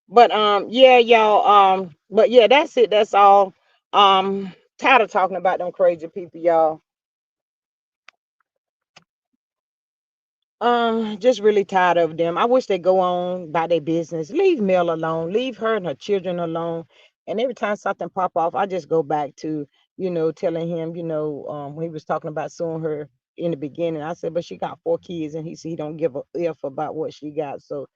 but yeah, y'all. But yeah, that's it. That's all. Tired of talking about them crazy people, y'all. Just really tired of them. I wish they go on by their business. Leave Mel alone. Leave her and her children alone. And every time something pop off, I just go back to, telling him, when he was talking about suing her in the beginning. I said, but she got 4 kids, and he said he don't give a if about what she got. So,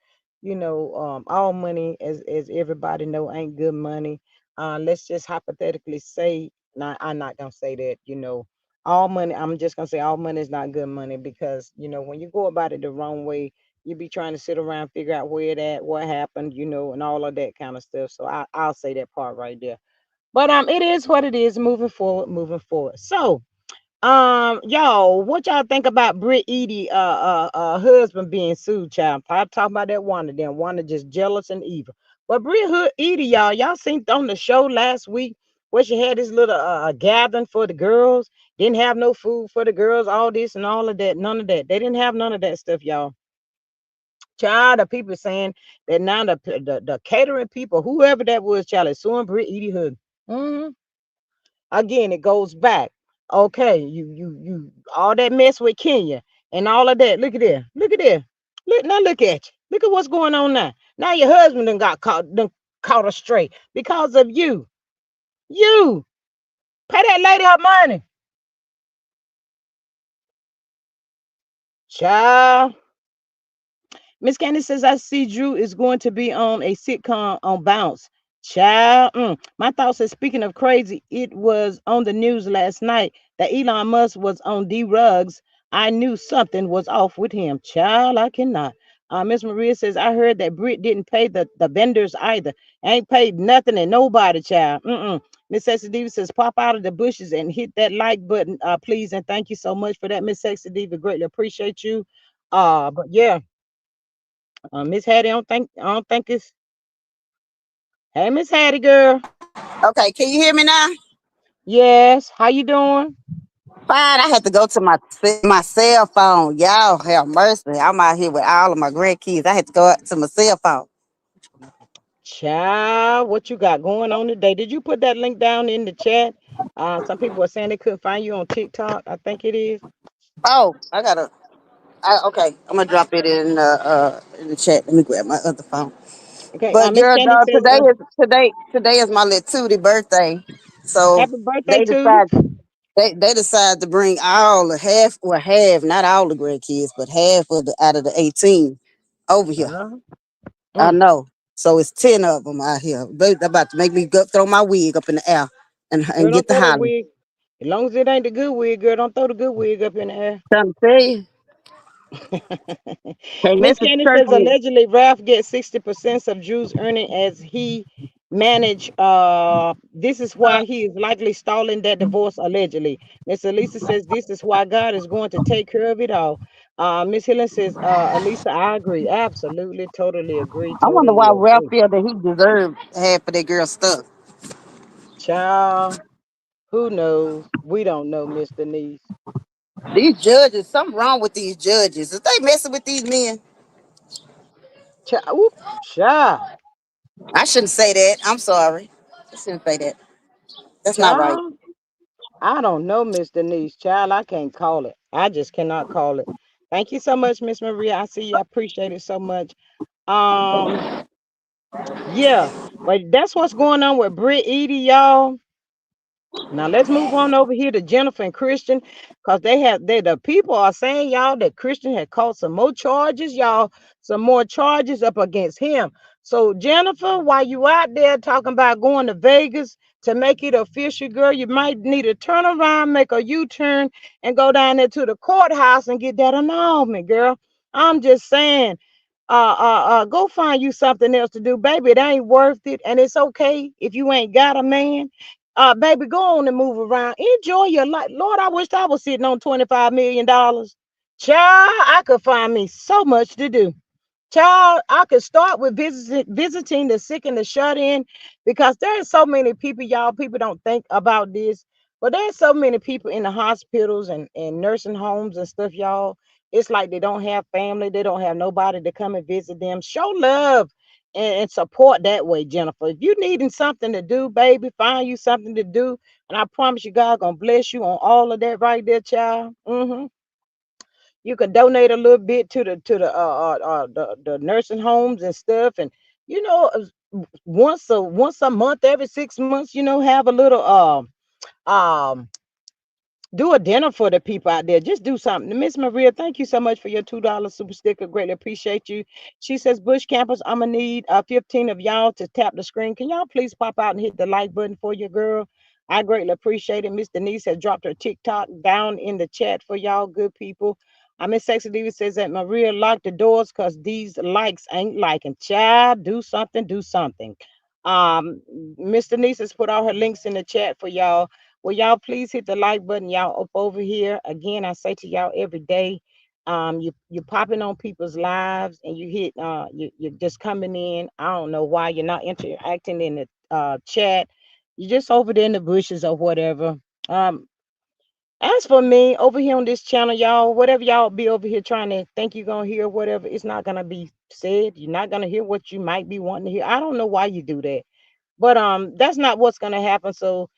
all money, as everybody know, ain't good money. Let's just hypothetically say, now I'm not gonna say that, all money, I'm just gonna say all money is not good money, because when you go about it the wrong way, you be trying to sit around, figure out where it at, what happened, and all of that kind of stuff. So I'll say that part right there. But it is what it is. Moving forward, moving forward. So y'all, what y'all think about Britt Eddy husband being sued, child? I'm talking about that Wanda. Then Wanda just jealous and evil. But Eddy, y'all seen on the show last week where she had this little gathering for the girls. Didn't have no food for the girls, all this and all of that. None of that. They didn't have none of that stuff, y'all. Child, the people saying that now the catering people, whoever that was, child, is suing Britt Eddy husband. Mm-hmm. Again, it goes back. Okay, you all that mess with Kenya and all of that. Look at there. Look at there. Look now, look at you. Look at what's going on now. Now your husband done caught us straight because of you. You pay that lady her money. Child. Miss Candy says, I see Drew is going to be on a sitcom on Bounce. Child, my thoughts is, speaking of crazy, it was on the news last night that Elon Musk was on D Rugs. I knew something was off with him. Child, I cannot. Miss Maria says, I heard that Britt didn't pay the vendors either. Ain't paid nothing and nobody, child. Miss Sexy Diva says, pop out of the bushes and hit that like button, please. And thank you so much for that, Miss Sexy Diva. Greatly appreciate you. But yeah. Miss Hattie, I don't think it's. Hey, Miss Hattie, girl. Okay, can you hear me now? Yes. How you doing? Fine. I had to go to my cell phone. Y'all have mercy. I'm out here with all of my grandkids. I had to go out to my cell phone. Child, what you got going on today? Did you put that link down in the chat? Some people were saying they couldn't find you on TikTok. I think it is. Oh, okay, I'm gonna drop it in the chat. Let me grab my other phone. Okay. But Miss girl, Candy dog, says, today is my little Tootie birthday. So "Happy birthday, they Tootie." decided they decided to bring half, not all the grandkids, but half of the out of the 18 over here. Uh, I mm. know. So it's 10 of them out here. They about to make me go throw my wig up in the air Girl, and don't get the throw that hollering. wig. As long as it ain't the good wig, girl, don't throw the good wig up in the air. Trying to tell you. Can't Miss mess with Candy the church says wig. allegedly Ralph gets 60% of Drew's earning as he manage. This is why he is likely stalling that divorce allegedly. Miss Elisa says this is why God is going to take care of it all. Miss Helen says, Elisa, I agree. Absolutely, totally agree. I wonder Totally why Ralph agree. feel that he deserved half of that girl's stuff. Child, who knows? We don't know, Miss Denise. These judges, something wrong with these judges. If they messing with these men, Child, whoop, child, I shouldn't say that. I'm sorry. I shouldn't say that. That's not right. child. I don't know, Miss Denise. Child, I can't call it. I just cannot call it. Thank you so much, Miss Maria. I see you. I appreciate it so much. Um, yeah, but that's what's going on with Britt, Eddy, y'all. Now let's move on over here to Jennifer and Christian, because the people are saying, y'all, that Christian had caught some more charges, y'all, some more charges up against him. So Jennifer, while you out there talking about going to Vegas to make it official, girl, you might need to turn around, make a U-turn, and go down there to the courthouse and get that annulment, girl. I'm just saying, go find you something else to do, baby. It ain't worth it, and it's okay if you ain't got a man. Baby, go on and move around. Enjoy your life. Lord, I wished I was sitting on $25 million. Child, I could find me so much to do. Child, I could start with visiting the sick and the shut in, because there's so many people, y'all. People don't think about this, but there's so many people in the hospitals and nursing homes and stuff, y'all. It's like they don't have family, they don't have nobody to come and visit them. Show love and support that way, Jennifer. If you needing something to do, baby, find you something to do, and I promise you, God gonna bless you on all of that right there, child. You can donate a little bit to the nursing homes and stuff, and you know, once a month, every 6 months, have a little um do a dinner for the people out there. Just do something. Miss Maria, thank you so much for your $2 super sticker. Greatly appreciate you. She says, Bush campers, I'm gonna need 15 of y'all to tap the screen. Can y'all please pop out and hit the like button for your girl? I greatly appreciate it. Miss Denise has dropped her TikTok down in the chat for y'all good people. Miss Sexy Diva says that Maria locked the doors because these likes ain't liking. Child, do something, do something. Um, Miss Denise has put all her links in the chat for y'all. Well, y'all please hit the like button, y'all up over here. Again, I say to y'all every day, you popping on people's lives and you hit you're just coming in. I don't know why you're not interacting in the chat. You're just over there in the bushes or whatever. Um, as for me, over here on this channel, y'all, whatever y'all be over here trying to think you're gonna hear, whatever, it's not gonna be said. You're not gonna hear what you might be wanting to hear. I don't know why you do that. But that's not what's gonna happen. So,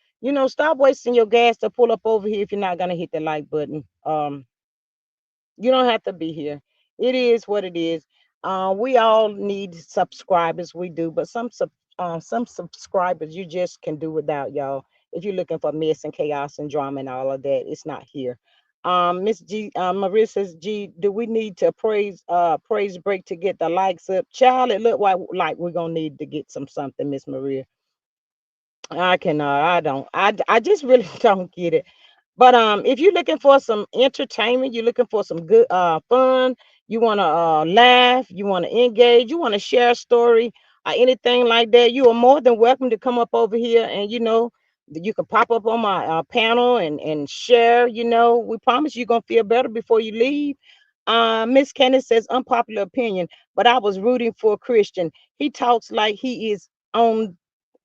stop wasting your gas to pull up over here if you're not gonna hit the like button. You don't have to be here. It is what it is. We all need subscribers. We do, but some subscribers you just can do without, y'all. If you're looking for mess and chaos and drama and all of that, it's not here. Miss G, Maria says, G, do we need to praise break to get the likes up? Child, it look like we're gonna need to get something, Miss Maria. I cannot. I don't. I just really don't get it. But if you're looking for some entertainment, you're looking for some good fun, you want to laugh, you want to engage, you want to share a story, anything like that, you are more than welcome to come up over here, and you can pop up on my panel and share. We promise you're gonna feel better before you leave. Miss Candace says unpopular opinion, but I was rooting for Christian. He talks like he is on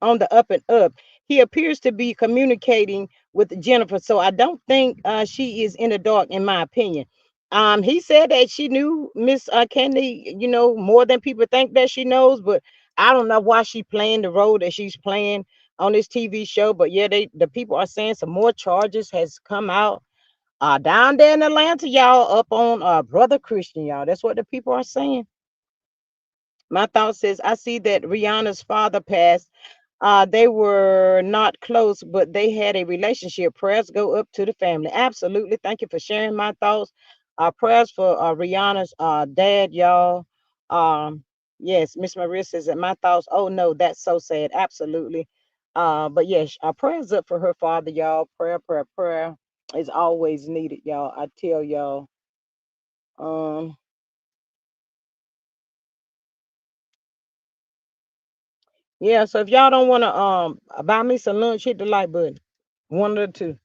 the up and up. He appears to be communicating with Jennifer, so I don't think she is in the dark, in my opinion. He said that she knew Miss Candy, more than people think that she knows, but I don't know why she playing the role that she's playing on this TV show. But yeah, the people are saying some more charges has come out down there in Atlanta, y'all, up on brother Christian, y'all. That's what the people are saying. My thought says, I see that Rihanna's father passed. They were not close, but they had a relationship. Prayers go up to the family. Absolutely. Thank you for sharing my thoughts. Prayers for Rihanna's dad, y'all. Um, yes, Miss Maria says that my thoughts. Oh no, that's so sad. Absolutely. But yes, prayers up for her father, y'all. Prayer, prayer, prayer is always needed, y'all. I tell y'all. Um, Yeah, so if y'all don't want to buy me some lunch, hit the like button. One of the two.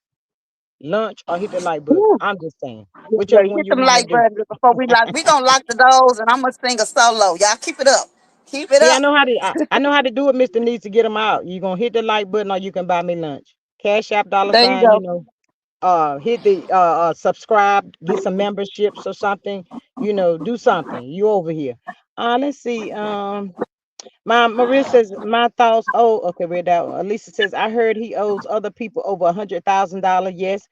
lunch or hit the like button. Woo. I'm just saying. Yeah, yeah, Whichever one hit you them want to like do. buttons before we lock. We gonna lock the doors, and I'm gonna sing a solo. Y'all keep it up. Keep it See, I up. know how to I know how to do it, Mr. Needs to get them out. You gonna hit the like button or you can buy me lunch. Cash app dollar There you sign, go. hit the subscribe, get some memberships or something, do something. You over here. Let's see. My Maria says my thoughts. Oh, okay, read that one. Lisa says I heard he owes other people over $100,000. Yes.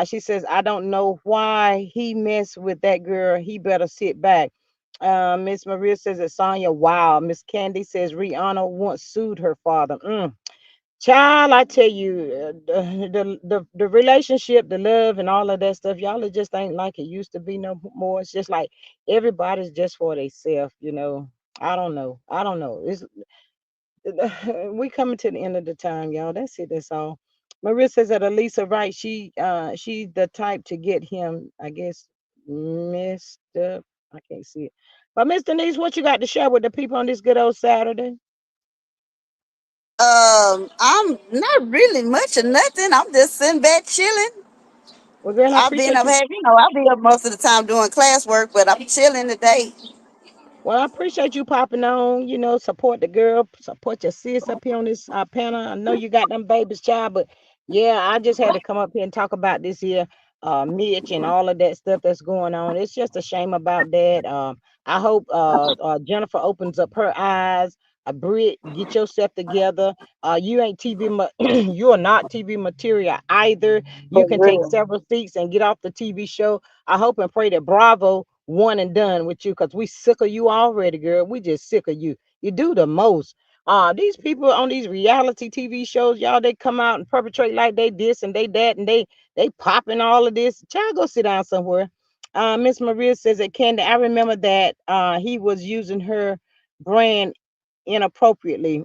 She says I don't know why he messed with that girl. He better sit back. Miss Maria says it's Sonya. Wow. Miss Candy says Rihanna once sued her father. Child, I tell you, the relationship, the love, and all of that stuff, y'all, it just ain't like it used to be no more. It's just like everybody's just for themselves. I don't know. I don't know. It's we coming to the end of the time, y'all. That's it. That's all. Maria says that Elisa right. She's the type to get him. I guess, Mister. I can't see it. But Miss Denise, what you got to share with the people on this good old Saturday? I'm not really much of nothing. I'm just sitting back chilling. Well, girl, I I've been appreciate up you. having, I'll be up most of the time doing classwork, but I'm chilling today. Well, I appreciate you popping on. Support the girl, support your sis up here on this panel. I know you got them babies, child, but yeah, I just had to come up here and talk about this here, Mitch and all of that stuff that's going on. It's just a shame about that. I hope Jennifer opens up her eyes. Britt, get yourself together. You ain't you are not TV material either. You For can take real. several seats and get off the TV show. I hope and pray that Bravo one and done with you because we sick of you already, girl. We just sick of you. You do the most. These people on these reality TV shows, y'all, they come out and perpetrate like they this and they that and they popping all of this. Child, go sit down somewhere. Miss Maria says that Candy, I remember that he was using her brand inappropriately.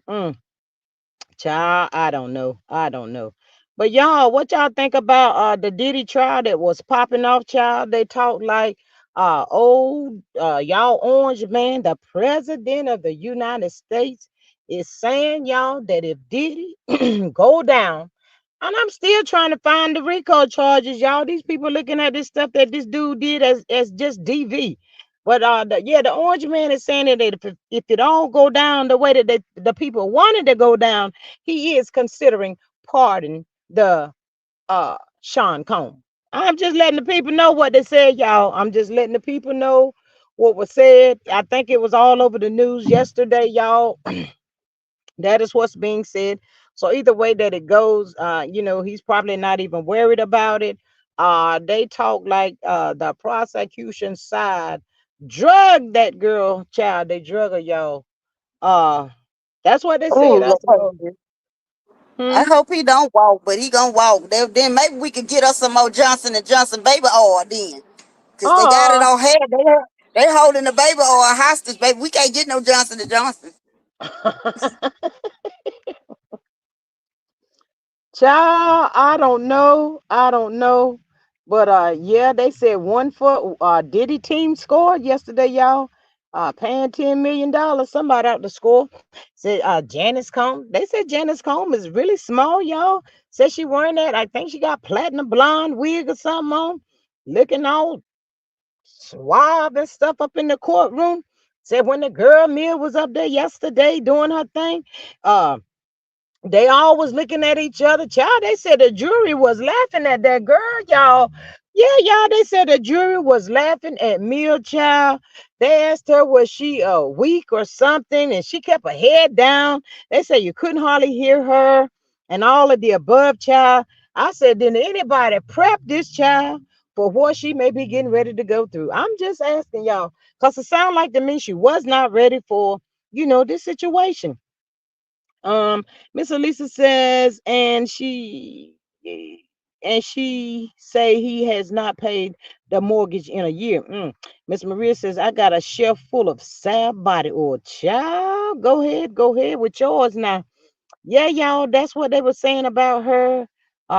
Child, I don't know. I don't know. But y'all, what y'all think about the Diddy trial that was popping off, child? They talk like old y'all orange man, the president of the United States is saying y'all that if Diddy go down, and I'm still trying to find the RICO charges, y'all. These people looking at this stuff that this dude did as just DV. But the orange man is saying that if it all go down the way that the people wanted to go down, he is considering pardon the Sean Combs. I'm just letting the people know what they said, y'all. I'm just letting the people know what was said. I think it was all over the news yesterday, y'all. That is what's being said. So either way that it goes, he's probably not even worried about it. They talk like the prosecution side drug that girl child. They drug her, y'all. Uh, that's what they said. I Oh said, oh, Lord. I hmm. hope he don't walk, but he gonna walk. Then maybe we could get us some more Johnson and Johnson baby oil then, cause they got it Uh, on hand. They holding the baby oil hostage, baby. We can't get no Johnson and Johnson. Child, I don't know. I don't know. But yeah, they said one for Diddy team scored yesterday, y'all. Paying $10 million. Somebody out the score. Said Janice Combs. They said Janice Combs is really small, y'all. Said she wearing that. I think she got platinum blonde wig or something on. Looking all suave and stuff up in the courtroom. Said when the girl Mill was up there yesterday doing her thing. Uh they all was looking at each other. Child, they said the jury was laughing at that girl, y'all. Yeah, y'all, they said the jury was laughing at Mill, child. They asked her, was she weak or something? And she kept her head down. They said you couldn't hardly hear her and all of the above, child. I said, did anybody prep this child for what she may be getting ready to go through? I'm just asking y'all, because it sounded like to me she was not ready for, this situation. Miss Elisa says, and she say he has not paid the mortgage in a year. Miss Maria says, I got a shelf full of salve body oil. Child, go ahead with yours now. Yeah, y'all, that's what they were saying about her.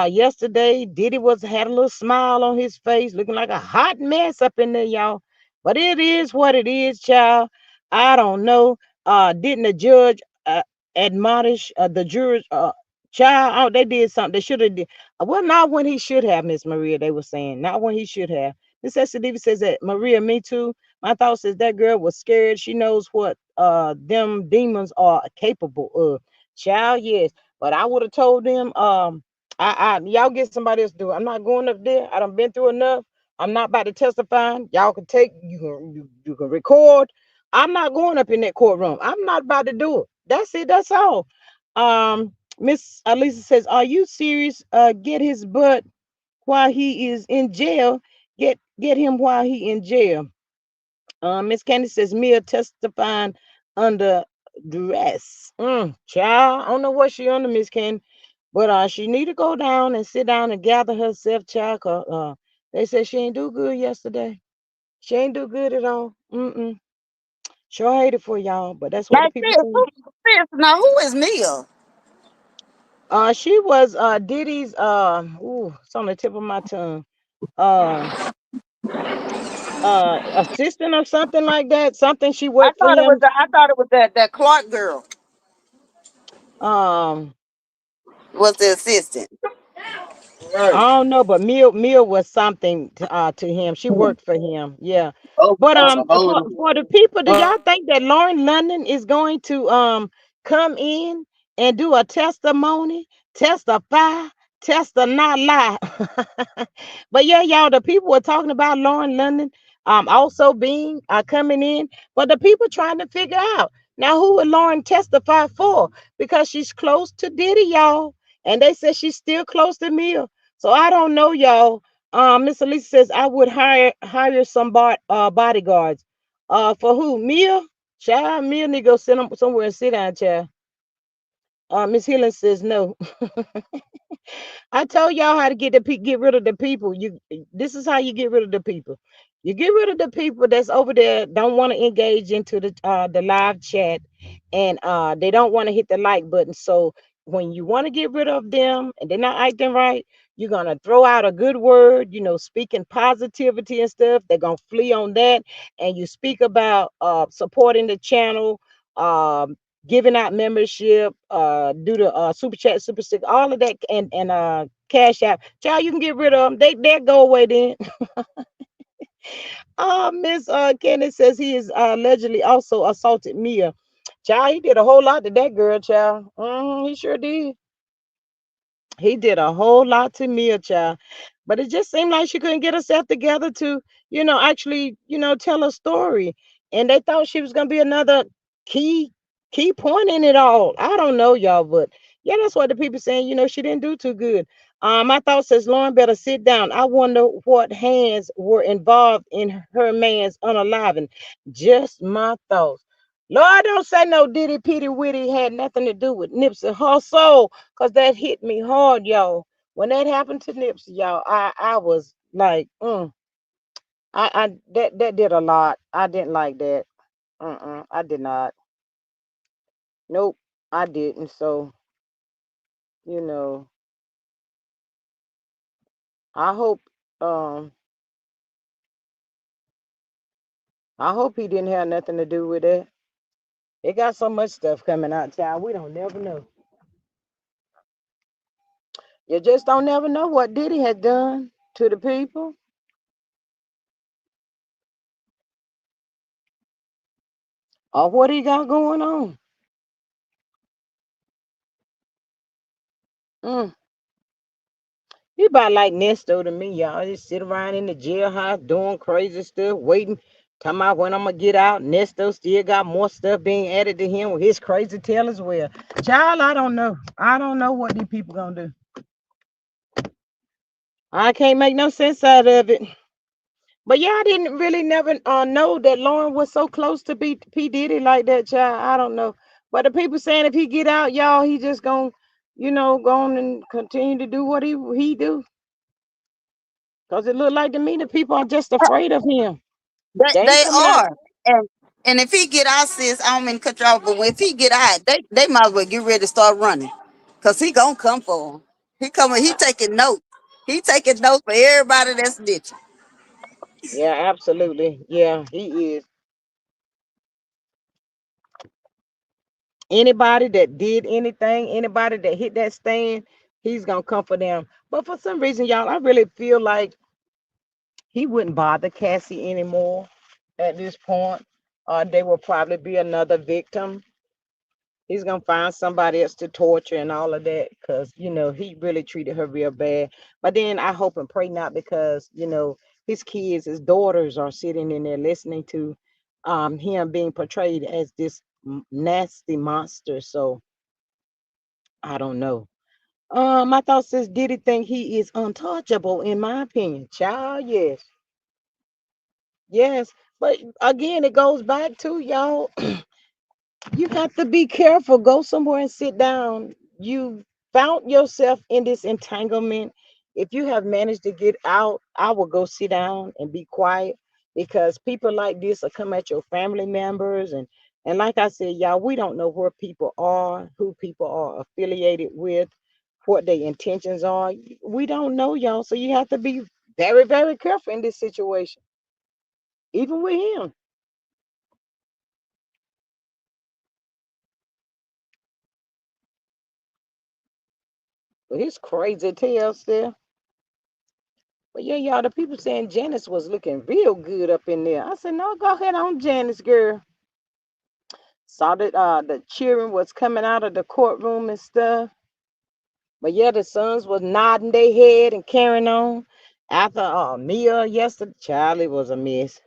Yesterday, Diddy had a little smile on his face, looking like a hot mess up in there, y'all. But it is what it is, child. I don't know. Didn't the judge admonish the jurors? Child, oh, they did something. They should have did. Well, not when he should have, Miss Maria. They were saying not when he should have. Miss Esther says that Maria, me too. My thought says that girl was scared. She knows what them demons are capable of. Child, yes. But I would have told them, I y'all get somebody else to do it. I'm not going up there. I done been through enough. I'm not about to testify. Y'all can take you can record. I'm not going up in that courtroom. I'm not about to do it. That's it. That's all. Miss Alisa says, "Are you serious? Get his butt while he is in jail. Get him while he in jail." Miss Candy says, "Mia testifying under duress." Child, I don't know what she under, Miss Candy, but she need to go down and sit down and gather herself, child. 'Cause, they said she ain't do good yesterday. She ain't do good at all. Sure hate it for y'all, but that's what the Like people this, say. now who is Mia? She was Diddy's it's on the tip of my tongue. Uh assistant or something like that. Something she worked for him. I thought it was that Clark girl Um was the assistant. I don't know, but Mill was something to him. She worked for him. Yeah. Oh, But that's a whole for the people, do y'all think that Lauren London is going to come in and do a testimony, testify, test or not lie? But yeah, y'all, the people were talking about Lauren London also being coming in, but the people trying to figure out now who would Lauren testify for because she's close to Diddy, y'all, and they said she's still close to Mill. So I don't know, y'all. Miss Elisa says I would hire some bodyguards. For who? Mia? Child, Mia need to go sit somewhere and sit down, child. Miss Healing says no. I told y'all how to get rid of the people. This is how you get rid of the people. You get rid of the people that's over there don't want to engage into the live chat, and they don't want to hit the like button. So when you want to get rid of them and they're not acting right, you're gonna throw out a good word, speaking positivity and stuff. They're gonna flee on that, and you speak about supporting the channel, giving out membership, do the super chat, super stick, all of that, and cash out. Child, you can get rid of them. They go away then. Miss Kenneth says he is allegedly also assaulted Mia. Child, he did a whole lot to that girl, child. He sure did. He did a whole lot to Mia, child. But it just seemed like she couldn't get herself together to, actually, tell a story. And they thought she was gonna be another key key point in it all. I don't know, y'all, but yeah, that's what the people saying. She didn't do too good. My thought says Lauren better sit down. I wonder what hands were involved in her man's unaliving. Just my thoughts. Lord, don't say no Diddy Pitty Witty had nothing to do with Nipsey Hussle, cause that hit me hard, y'all. When that happened to Nipsey, y'all, I was like, that did a lot. I didn't like that. I did not. Nope, I didn't. So, you know, I hope um I hope he didn't have nothing to do with it. It got so much stuff coming out, child. We don't never know. You just don't never know what Diddy had done to the people or what he got going on. Mm. He about like Nesto to me, y'all. Just sit around in the jailhouse doing crazy stuff, waiting. Talking about when I'm gonna get out. Nesto still got more stuff being added to him with his crazy tail as well. Child, I don't know. I don't know what these people gonna do. I can't make no sense out of it. But yeah, I didn't really never know that Lauren was so close to P Diddy like that, child. I don't know. But the people saying if he get out, y'all, he just gonna, go on and continue to do what he do. Cause it look like to me the people are just afraid of him. They ain't They coming out. are. And if he get out, sis, I don't mean to cut you off, but if he get out, they might as well get ready to start running. Cause he gonna come for him. He coming, he taking notes. He taking notes for everybody that's ditching. Yeah, absolutely. Yeah, he is. Anybody that did anything, anybody that hit that stand, he's gonna come for them. But for some reason, y'all, I really feel like he wouldn't bother Cassie anymore at this point. There will probably be another victim. He's gonna find somebody else to torture and all of that because he really treated her real bad. But then I hope and pray not, because his kids, his daughters are sitting in there listening to him being portrayed as this nasty monster. So I don't know. My thought says, did he think he is untouchable? In my opinion, child, yes, yes. But again, it goes back to y'all. You got to be careful. Go somewhere and sit down. You found yourself in this entanglement. If you have managed to get out, I will go sit down and be quiet, because people like this will come at your family members. And like I said, y'all, we don't know where people are, who people are affiliated with, what their intentions are. We don't know, y'all. So you have to be very, very careful in this situation, even with him. But it's crazy tale still. But yeah, y'all, the people saying Janice was looking real good up in there. I said, no, go ahead on, Janice, girl. Saw that the cheering was coming out of the courtroom and stuff. But yeah, the sons was nodding their head and carrying on. After Mia yesterday, Charlie was a mess.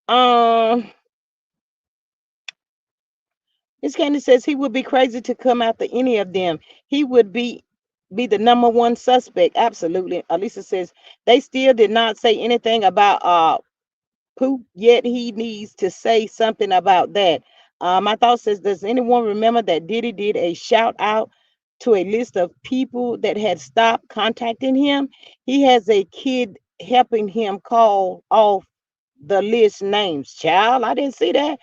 Um, Miss Candy says he would be crazy to come after any of them. He would be the number one suspect. Absolutely. Alisa says they still did not say anything about poop, yet he needs to say something about that. My thought says, does anyone remember that Diddy did a shout out to a list of people that had stopped contacting him? He has a kid helping him call off the list names. Child, I didn't see that.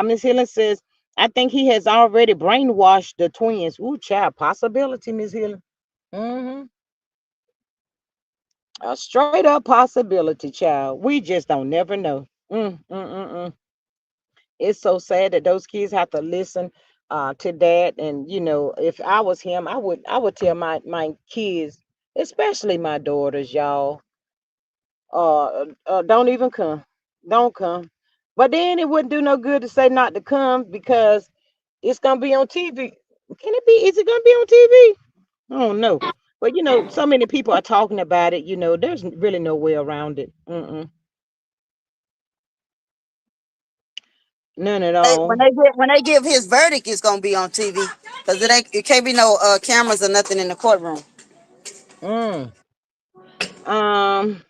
Miss Hillen says, I think he has already brainwashed the twins. Ooh, child, possibility, Miss Hillen. Mm-hmm. A straight up possibility, child. We just don't never know. Mm. It's so sad that those kids have to listen to that. And if I was him, I would tell my kids, especially my daughters, y'all, don't even come, don't come. But then it wouldn't do no good to say not to come, because it's gonna be on TV. Can it be? Is it gonna be on TV? I don't know. But so many people are talking about it. There's really no way around it. None at When all. they give his verdict, it's gonna be on TV because it can't be no cameras or nothing in the courtroom. Mm. Um.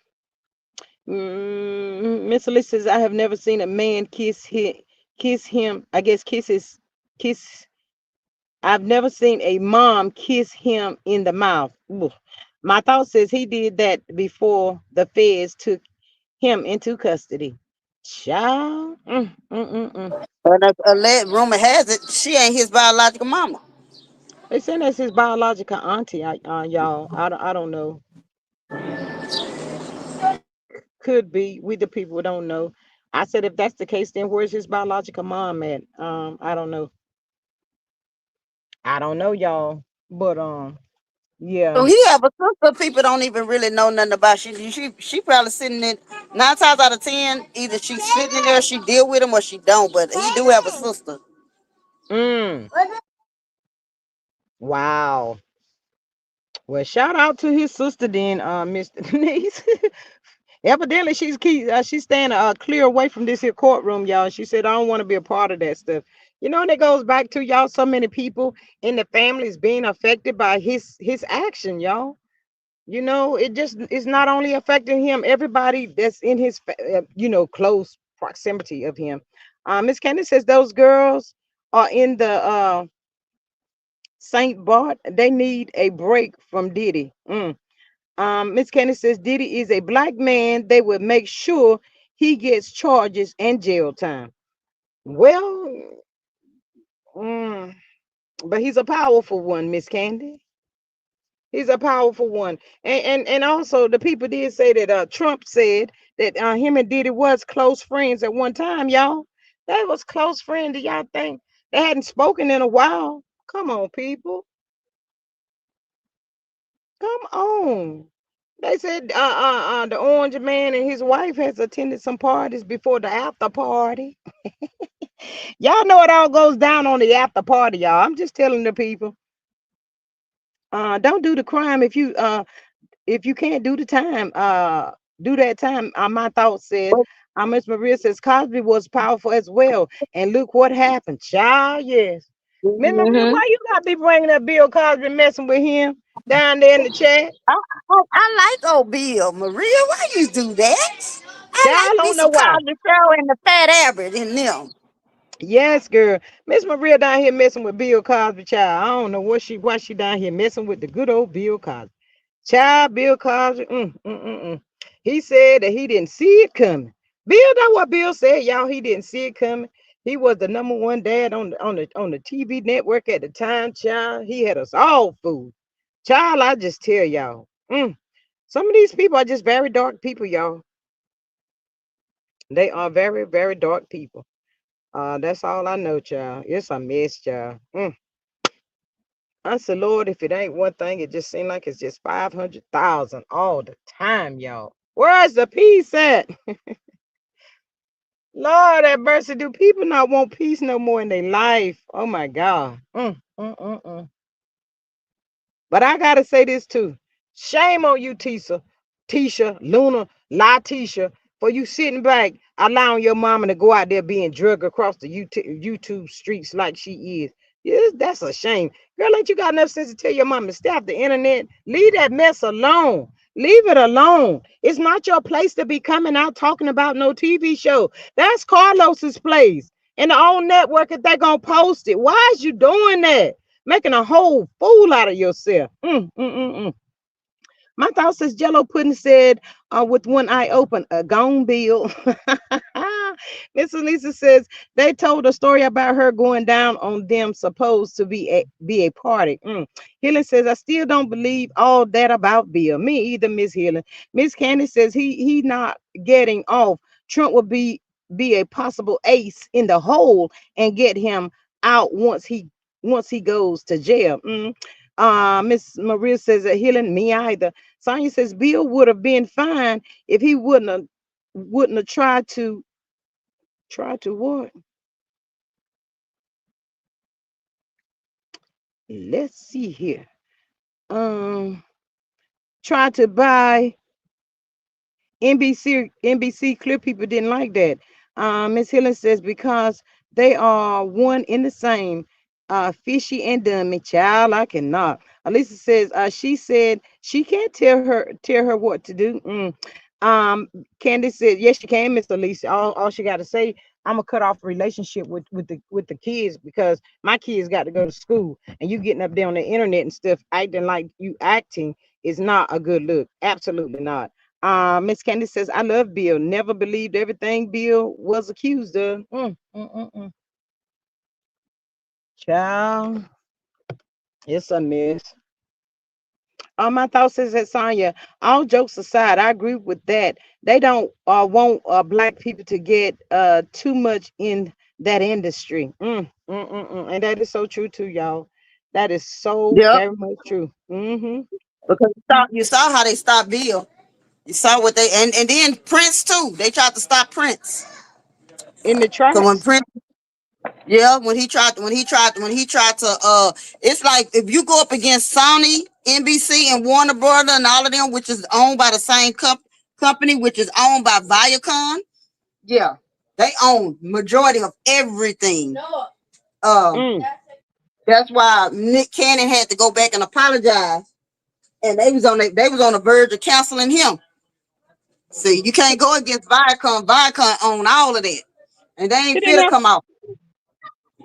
Miss Alicia says, I have never seen a man kiss him. I guess kiss. I've never seen a mom kiss him in the mouth. Ooh. My thought says he did that before the feds took him into custody. Child. But rumor has it she ain't his biological mama. They saying that's his biological auntie. Y'all. I don't know. Could be. We the people don't know. I said, if that's the case, then where's his biological mom at? I don't know. I don't know, y'all. But So yeah. he have a sister people don't even really know nothing about. She probably sitting in 9 times out of 10, either she's sitting in there, she deal with him, or she don't. But he do have a sister. Mm. Wow. Well, shout out to his sister then, Mr. Denise. Evidently, she's staying clear away from this here courtroom, y'all. She said, I don't want to be a part of that stuff. And it goes back to, y'all, so many people in the families being affected by his action, y'all. It just is not only affecting him, everybody that's in his close proximity of him. Miss Candace says those girls are in the Saint Bart. They need a break from Diddy. Miss Candace says Diddy is a black man. They would make sure he gets charges and jail time. Well, mm, but he's a powerful one, Miss Candy. He's a powerful one. And also the people did say that Trump said that him and Diddy was close friends at one time, y'all. They was close friends. Do y'all think They hadn't spoken in a while. Come on, people. Come on. They said the orange man and his wife has attended some parties before the after party. Y'all know it all goes down on the after party, y'all. I'm just telling the people. Don't do the crime if you can't do the time. Do that time. My thoughts said. Miss Maria says Cosby was powerful as well, and look what happened, child. Yes, Miss Maria, Mm-hmm. why you got to be bringing up Bill Cosby messing with him down there in the chat? I like old Bill. Maria, why you do that? I Child, I like me don't know some why. Cosby Show and the Fat Abbott in them. Yes, girl. Miss Maria down here messing with Bill Cosby, child. I don't know why she down here messing with the good old Bill Cosby. Child, Bill Cosby. He said that he didn't see it coming. Bill, that's what Bill said, y'all. He didn't see it coming. He was the number one dad on the TV network at the time, child. He had us all fooled. Child, I just tell y'all. Some of these people are just very dark people, y'all. They are very, very dark people. That's all I know, child. It's a mess, child. I said, Lord, if it ain't one thing, it just seems like it's just 500,000 all the time, y'all. Where's the peace at? Lord have mercy. Do people not want peace no more in their life? Oh my God. But I gotta say this too. Shame on you, Tisha, Luna, Latisha, for you sitting back, allowing your mama to go out there being drugged across the YouTube streets like she is. Yes, that's a shame. Girl, ain't you got enough sense to tell your mama to stay off the internet? Leave that mess alone. Leave it alone. It's not your place to be coming out talking about no TV show. That's Carlos's place. And the old network, if they're gonna post it. Why is you doing that? Making a whole fool out of yourself. My thought says Jello Pudding said with one eye open, a gone bill. Miss Elisa says they told a story about her going down on them supposed to be a party. Healing says I still don't believe all that about Bill. Me either, Miss Healing. Miss Candy says he not getting off. Trump will be a possible ace in the hole and get him out once he goes to jail. Miss Maria says that healing me either. Sonia says Bill would have been fine if he wouldn't have tried to what? Let's see here. Um, tried to buy NBC Clear people didn't like that. Miss Helen says because they are one in the same. Fishy and dummy, child. I cannot. Alisa says she said she can't tell her what to do. Candy said yes, she can, Miss Alisa. All she got to say, I'm gonna cut off a relationship with the kids because my kids got to go to school, and you getting up there on the internet and stuff acting like you acting is not a good look. Absolutely not. Miss Candy says, I love Bill. Never believed everything Bill was accused of. Child, it's a mess. My thoughts is that Sonya, all jokes aside, I agree with that. They don't want black people to get too much in that industry. And that is so true too, y'all. That is so Yep. very much true. Because you saw how they stopped Bill. You saw what they and then Prince too. They tried to stop Prince. In the Cause when tracks. Prince, yeah, when he tried to it's like if you go up against Sony, NBC, and Warner Brother and all of them, which is owned by the same company, which is owned by Viacom. Yeah, they own majority of everything. Um, Mm, that's why Nick Cannon had to go back and apologize, and they was on the verge of canceling him. See, you can't go against Viacom. Viacom own all of that, and they you ain't didn't fit to know? come out.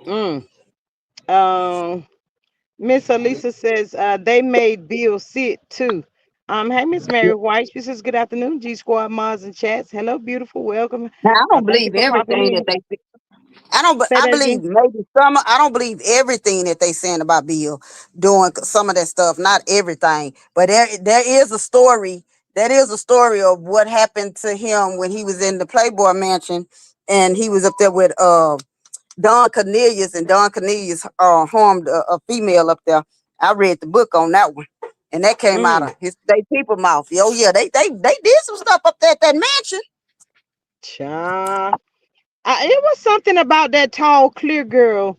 Mm. Um, Miss Elisa says they made Bill sit too. Hey, Miss Mary White. She says, good afternoon, G Squad Mods and Chats. Hello, beautiful. Welcome. Now I don't Thank you believe for popping everything that in. they. I don't. Say I that believe again. maybe some. I don't believe everything that they saying about Bill doing some of that stuff. Not everything, but there is a story. That is a story of what happened to him when he was in the Playboy Mansion, and he was up there with Don Cornelius, and Don Cornelius harmed a female up there. I read the book on that one, and that came out Mm. of they people mouth. Oh yeah, they did some stuff up there at that mansion. Child. It was something about that tall, clear girl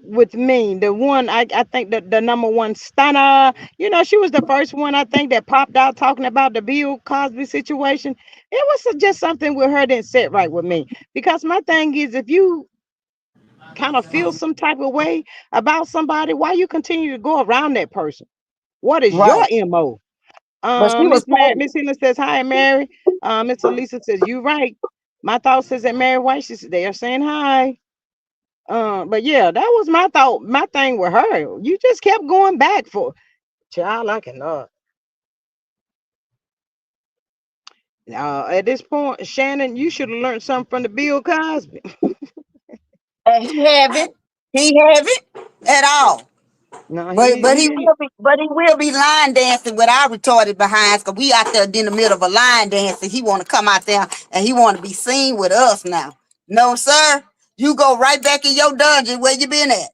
with me. The one I think the number one stunner. You know, she was the first one I think that popped out talking about the Bill Cosby situation. It was just something with her that set right with me. Because my thing is, if you kind of feel some type of way about somebody, why you continue to go around that person? What is your Right, MO? but she was Miss Helen says, hi, Mary. Miss Elisa says, you right. My thought says that Mary White, she said, they are saying hi. But yeah, that was my thought. My thing with her, you just kept going back for child. I cannot. At this point, Shannon, you should have learned something from the Bill Cosby. and he haven't at all. No, But he he will be line dancing with our retarded behinds, because we out there in the middle of a line dance, and he want to come out there and he want to be seen with us now. No, sir. You go right back in your dungeon where you been at.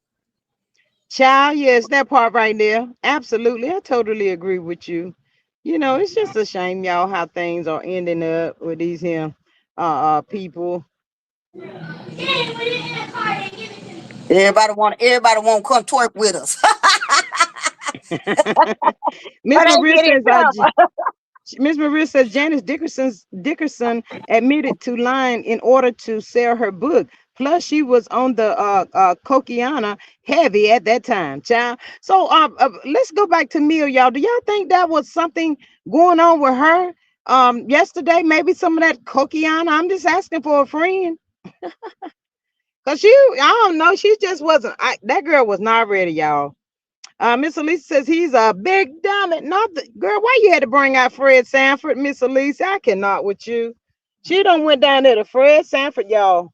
child. Yes, that part right there. Absolutely, I totally agree with you. You know, it's just a shame, y'all, how things are ending up with these here people. Everybody want to come twerk with us. Miss But ain't Maria get in says, trouble. Miss Maria says Janice Dickerson admitted to lying in order to sell her book. Plus, she was on the Kokiana heavy at that time, child. So, let's go back to Mill, y'all. Do y'all think that was something going on with her yesterday? Maybe some of that Kokiana. I'm just asking for a friend. Cause I don't know, she just wasn't. That girl was not ready, y'all. Miss Elise says he's a big dummy. Not the girl. Why you had to bring out Fred Sanford, Miss Elise? I cannot with you. She done went down there to Fred Sanford, y'all.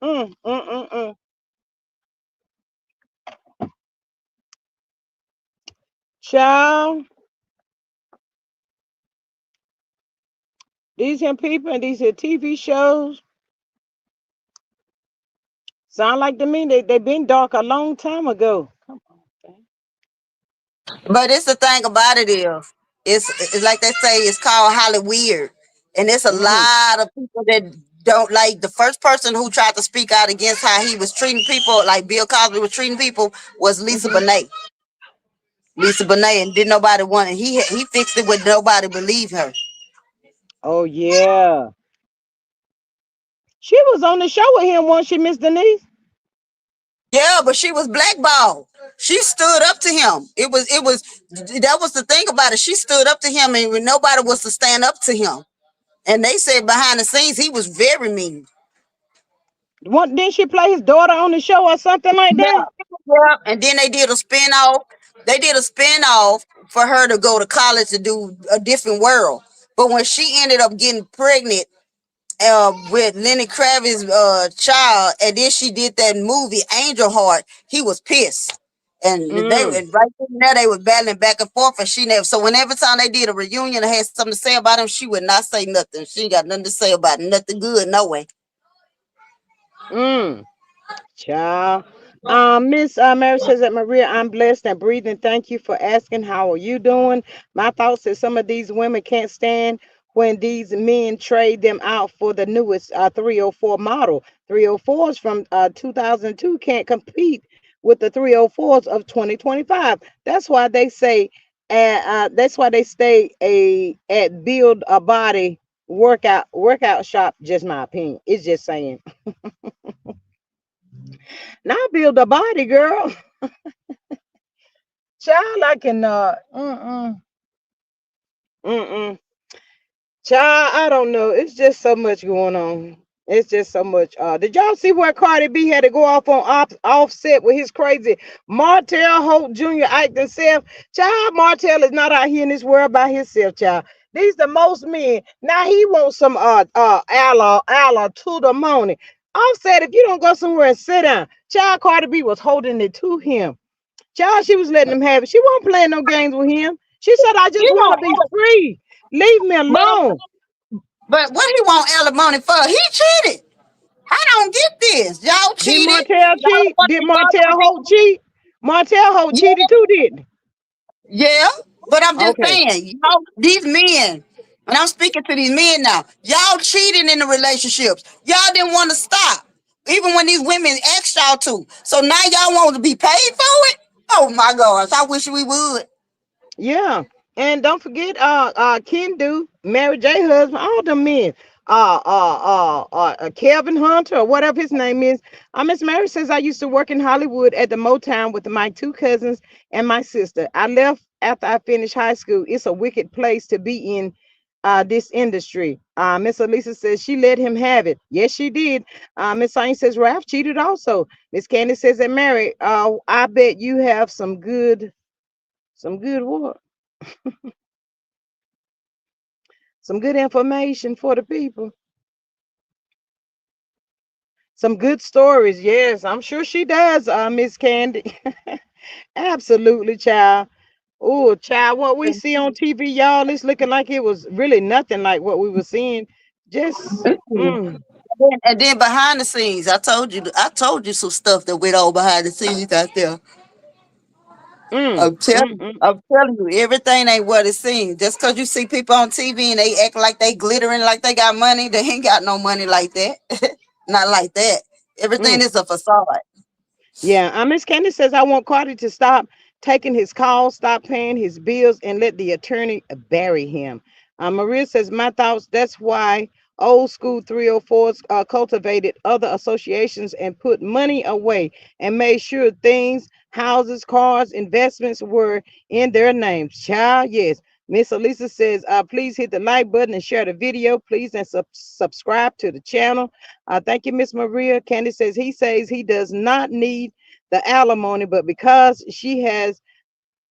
Mm, mm, mm, mm. Child, these here people and these here TV shows sound like to me they been dark a long time ago. Come on, But it's the thing about it is, it's like they say, it's called Holly Weird, and it's a mm, lot of people that don't like. The first person who tried to speak out against how he was treating people, like Bill Cosby was treating people, was Lisa mm-hmm. Bonet. Lisa Bonet, and didn't nobody want it. He fixed it with nobody believe her. Oh yeah, she was on the show with him once. She Miss Denise. Yeah, but she was blackballed. She stood up to him. It was that was the thing about it. She stood up to him, and when nobody was to stand up to him. And they said behind the scenes he was very mean. What didn't she play his daughter on the show or something like Yeah, that? yeah. And then they did a spinoff. They did a spinoff for her to go to college to do a different world. But when she ended up getting pregnant with Lenny Kravitz's child, and then she did that movie Angel Heart, he was pissed. Mm. And right now they was battling back and forth, and she never. So whenever time they did a reunion and had something to say about him, she would not say nothing. She ain't got nothing to say about it, nothing good, no way. Mm. Child. Miss Mary says that Maria, I'm blessed and breathing. Thank you for asking. How are you doing? My thoughts is some of these women can't stand when these men trade them out for the newest 304 model. 304s from 2002 can't compete with the 304s of 2025. That's why they stay at build a body workout shop. Just my opinion. It's just saying. Not build a body, girl. Child, I cannot. Mm-mm. Mm-mm. Child, I don't know. It's just so much going on. It's just so much. Did y'all see where Cardi B had to go off on Offset with his crazy Martell Holt Jr. acting self? Child, Martell is not out here in this world by himself, child. These the most men. Now he wants some Allah to the morning. Offset, if you don't go somewhere and sit down, child, Cardi B was holding it to him. Child, she was letting him have it. She wasn't playing no games with him. She said, I just You want to be know, free. Leave me but alone. but what he want alimony for? He cheated. I don't get this. Y'all Did cheated. Martell Y'all cheat? want Did together Martell with Holt cheat? Martell Holt these. cheated too, didn't Yeah, but I'm he? just Okay. saying, y'all, these men, and I'm speaking to these men now, y'all cheating in the relationships. Y'all didn't want to stop, even when these women asked y'all to. So now y'all want to be paid for it? Oh my gosh, I wish we would. Yeah. And don't forget, Kendu, Mary J. husband, all them men. Kelvin Hunter or whatever his name is. Miss Mary says I used to work in Hollywood at the Motown with my two cousins and my sister. I left after I finished high school. It's a wicked place to be in this industry. Miss Elisa says she let him have it. Yes, she did. Miss Sain says Ralph cheated also. Miss Candy says that Mary, I bet you have some good what? Some good information for the people. Some good stories. Yes, I'm sure she does, Miss Candy. Absolutely, child. Oh, child, what we see on TV, y'all, it's looking like it was really nothing like what we were seeing. Just, And then behind the scenes, I told you some stuff that went on behind the scenes out there. mm, mm, mm. I'm telling you, everything ain't what it seems. Just because you see people on TV and they act like they glittering like they got money, they ain't got no money like that. Not like that. Everything Mm. is a facade. Yeah, Miss Candy says I want Cardi to stop taking his calls, stop paying his bills, and let the attorney bury him. Maria says my thoughts. That's why old school 304s cultivated other associations and put money away and made sure things, houses, cars, investments were in their names. Child, yes. Miss Elisa says, please hit the like button and share the video, please, and subscribe to the channel. Thank you, Miss Maria. Candy says he does not need the alimony, but because she has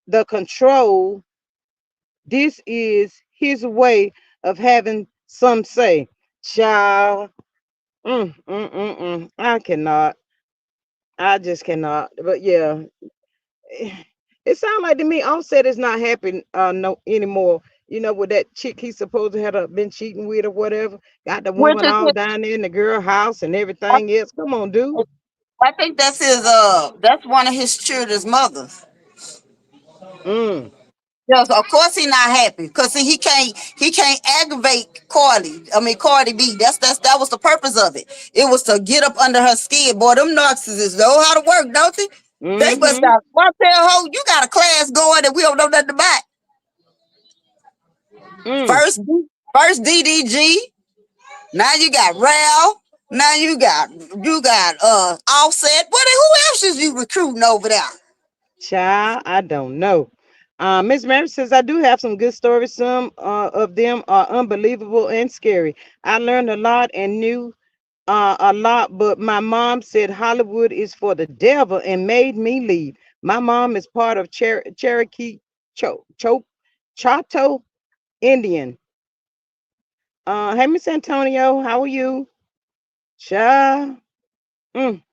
the control, this is his way of having some say. Child, I cannot. I just cannot. But yeah, it sounds like to me Offset is not happy no anymore. You know, with that chick he's supposed to have been cheating with or whatever. Got the Which woman is, all down there in the girl house and everything else. Come on, dude. I think that's one of his children's mothers. Mm, Yes, of course he not happy because he can't aggravate Cardi. I mean Cardi B. That was the purpose of it. It was to get up under her skin. Boy, them narcissists know how to work, don't they? They must mm-hmm, got one tell ho, you got a class going and we don't know nothing about. mm. First first DDG, now you got Ralph, now you got Offset. What who else is you recruiting over there? Child, I don't know. Miss Mary says I do have some good stories. Some of them are unbelievable and scary. I learned a lot and knew a lot, but my mom said Hollywood is for the devil and made me leave. My mom is part of Cherokee Chato Indian. Hey, Miss Antonio, how are you? Child. Mm.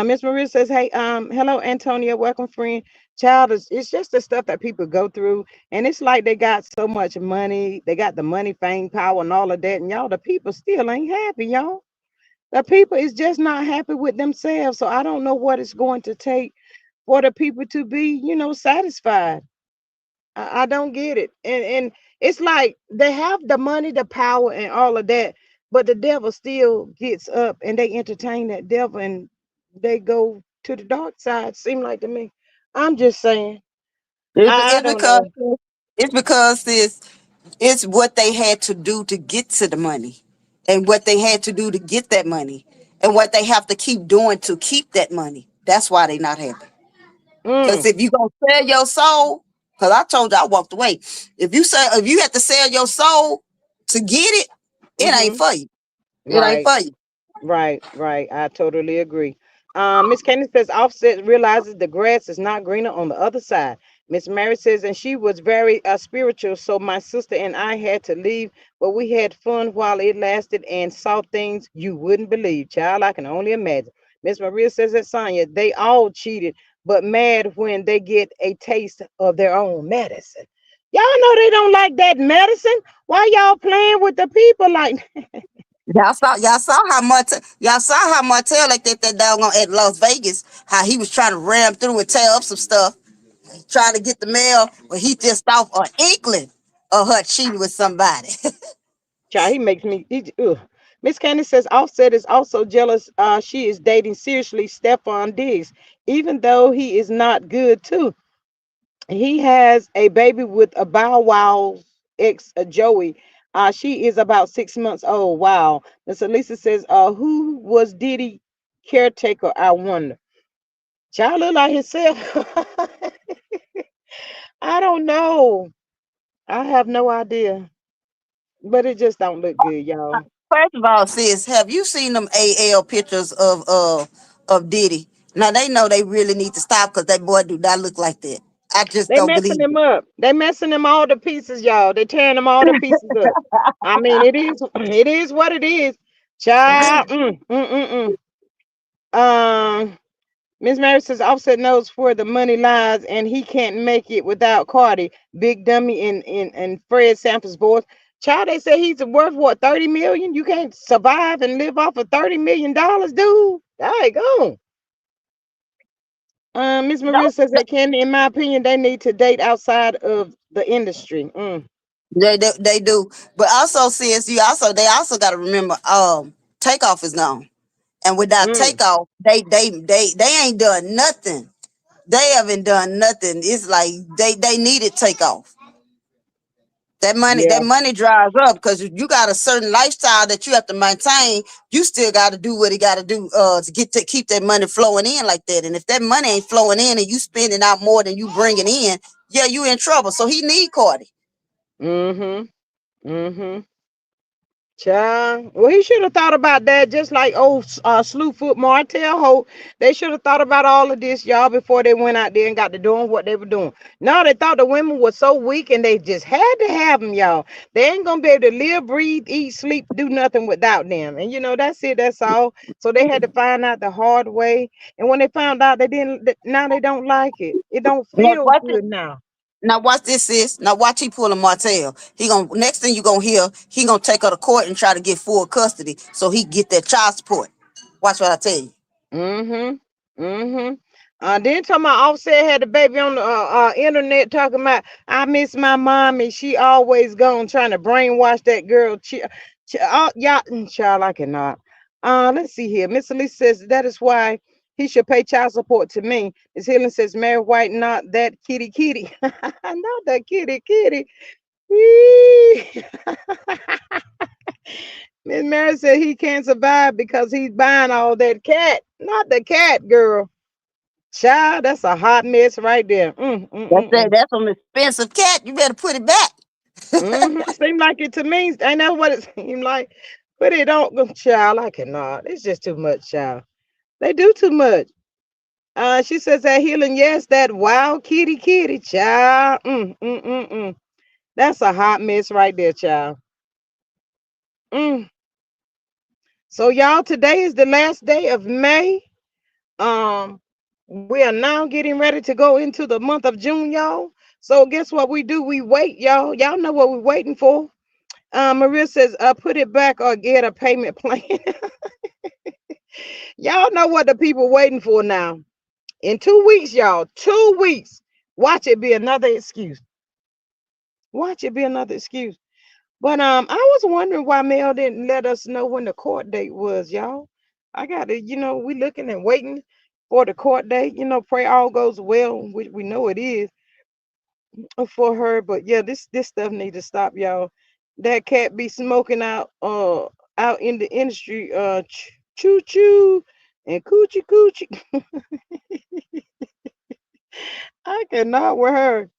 Miss Maria says, "Hey, hello, Antonia, welcome, friend. Child, it's just the stuff that people go through, and it's like they got so much money, they got the money, fame, power, and all of that, and y'all, the people still ain't happy, y'all. The people is just not happy with themselves. So I don't know what it's going to take for the people to be, satisfied. I don't get it. And it's like they have the money, the power, and all of that, but the devil still gets up and they entertain that devil and they go to the dark side, seem like to me. I'm just saying, It's, I it's don't because know. it's because it's what they had to do to get to the money, and what they had to do to get that money, and what they have to keep doing to keep that money. That's why they not happy. Because Mm, if you gonna sell your soul, because I told you I walked away. If you have to sell your soul to get it, it ain't mm-hmm. for you. It ain't Right. for you. Right. I totally agree. Miss Candy says Offset realizes the grass is not greener on the other side. Miss Mary says, and she was very spiritual, so my sister and I had to leave, but we had fun while it lasted and saw things you wouldn't believe. Child, I can only imagine. Miss Maria says that Sonya, they all cheated, but mad when they get a taste of their own medicine. Y'all know they don't like that medicine. Why y'all playing with the people like Y'all saw how Martell like that doggone at Las Vegas, how he was trying to ram through and tear up some stuff, trying to get the mail, but he just off an inkling of her cheating with somebody. Child, he makes me. Ugh. Miss Candy says Offset is also jealous. She is dating seriously Stephon Diggs, even though he is not good too. He has a baby with a Bow Wow's ex, Joey. She is about 6 months old. Wow. Miss Elisa says, who was Diddy caretaker? I wonder. Child look like himself. I don't know. I have no idea. But it just don't look good, y'all. First of all, sis, have you seen them AL pictures of Diddy? Now they know they really need to stop because that boy do not look like that. I just They don't messing believe him it. up. They messing him all to pieces, y'all. They tearing him all to pieces up. I mean, it is what it is. Child. Um, Miss Mary says Offset knows where the money lies and he can't make it without Cardi, Big Dummy, and Fred Sanford's boys. Child, they say he's worth what, 30 million? You can't survive and live off of $30 million, dude. There go. Miss Maria Don't, says that Candy, in my opinion, they need to date outside of the industry. they do, but also, sis, they also got to remember, Takeoff is gone, and without Mm. Takeoff, they ain't done nothing. They haven't done nothing. It's like they needed Takeoff. That Yeah. money dries up because you got a certain lifestyle that you have to maintain. You still got to do what he got to do to keep that money flowing in like that. And if that money ain't flowing in and you spending out more than you bringing in, yeah, you in trouble. So he need Cardi. Mm-hmm. Mm-hmm. Child. Well, he should have thought about that, just like old Slewfoot Martell Hope. They should have thought about all of this, y'all, before they went out there and got to doing what they were doing. No, they thought the women were so weak and they just had to have them, y'all. They ain't gonna be able to live, breathe, eat, sleep, do nothing without them. And that's it, that's all. So they had to find out the hard way. And when they found out, they didn't. Now they don't like it. It don't Now feel watch it. good now. Now watch this, sis. Now watch he pull a Martell. He gonna next thing you gonna hear, he gonna take her to court and try to get full custody so he get that child support. Watch what I tell you. Mm-hmm. Mm-hmm. Then talking about Offset had the baby on the internet talking about I miss my mom and she always gone trying to brainwash that girl. Y'all, child, I cannot. Let's see here. Miss Elise says that is why he should pay child support to me. Miss Helen says Mary White, not that kitty kitty, not that kitty kitty. Whee! Miss Mary said he can't survive because he's buying all that cat, not the cat girl. Child, that's a hot mess right there. That's some expensive cat. You better put it back. Seem like it to me. Ain't that what it seemed like? But it don't go, child. I cannot. It's just too much, child. They do too much. She says that healing, yes, that wild kitty kitty, child. That's a hot mess right there, child. Mm. So y'all, today is the last day of May. We are now getting ready to go into the month of June, y'all. So guess what we do? We wait, y'all. Y'all know what we're waiting for. Maria says, put it back or get a payment plan. Y'all know what the people waiting for now. In 2 weeks, y'all, 2 weeks. Watch it be another excuse. Watch it be another excuse. But I was wondering why Mel didn't let us know when the court date was, y'all. I got to, we looking and waiting for the court date. Pray all goes well, which we know it is for her. But yeah, this stuff need to stop, y'all. That cat be smoking out in the industry, choo choo and coochie coochie. I cannot with her.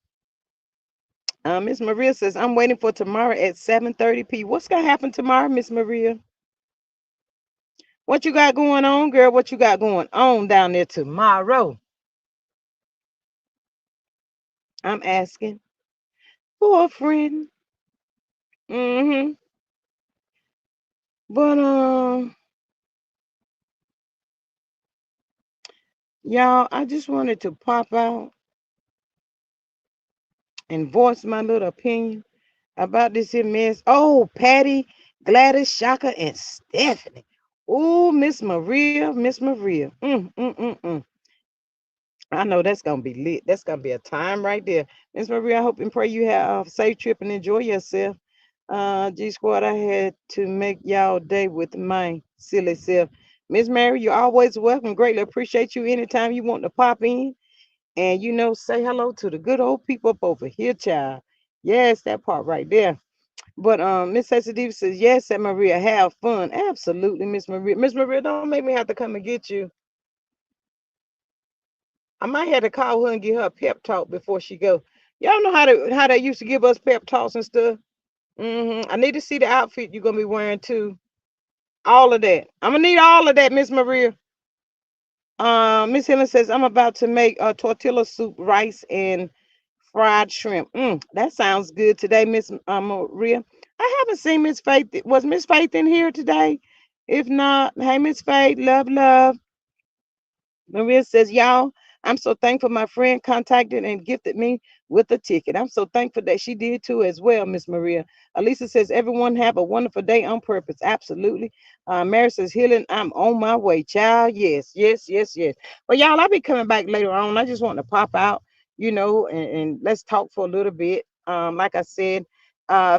Miss Maria says I'm waiting for tomorrow at 7:30 p. What's gonna happen tomorrow, Miss Maria? What you got going on, girl? What you got going on down there tomorrow? I'm asking for a friend. Mm-hmm. But y'all, I just wanted to pop out and voice my little opinion about this here mess. Oh, Patty Gladys, Shaka, and Stephanie. Oh, Miss Maria, Miss Maria. I know that's gonna be lit. That's gonna be a time right there. Miss Maria, I hope and pray you have a safe trip and enjoy yourself. G Squad, I had to make y'all day with my silly self. Miss Mary, you're always welcome. Greatly appreciate you anytime you want to pop in. And say hello to the good old people up over here, child. Yes, that part right there. But Miss Diva says, yes, said Maria, have fun. Absolutely, Miss Maria. Miss Maria, don't make me have to come and get you. I might have to call her and get her a pep talk before she go. Y'all know how they used to give us pep talks and stuff. I need to see the outfit you're gonna be wearing too. All of that. I'm gonna need all of that, Miss Maria. Miss Helen says I'm about to make a tortilla soup, rice, and fried shrimp. That sounds good today, Miss Maria. I haven't seen Miss Faith. Was Miss Faith in here today? If not, hey Miss Faith, love, love. Maria says, y'all, I'm so thankful my friend contacted and gifted me with a ticket. I'm so thankful that she did too as well, Miss Maria. Elisa says, everyone have a wonderful day on purpose. Absolutely. Mary says, healing, I'm on my way, child. Yes, yes, yes, yes. But y'all, I'll be coming back later on. I just want to pop out, and let's talk for a little bit. Like I said,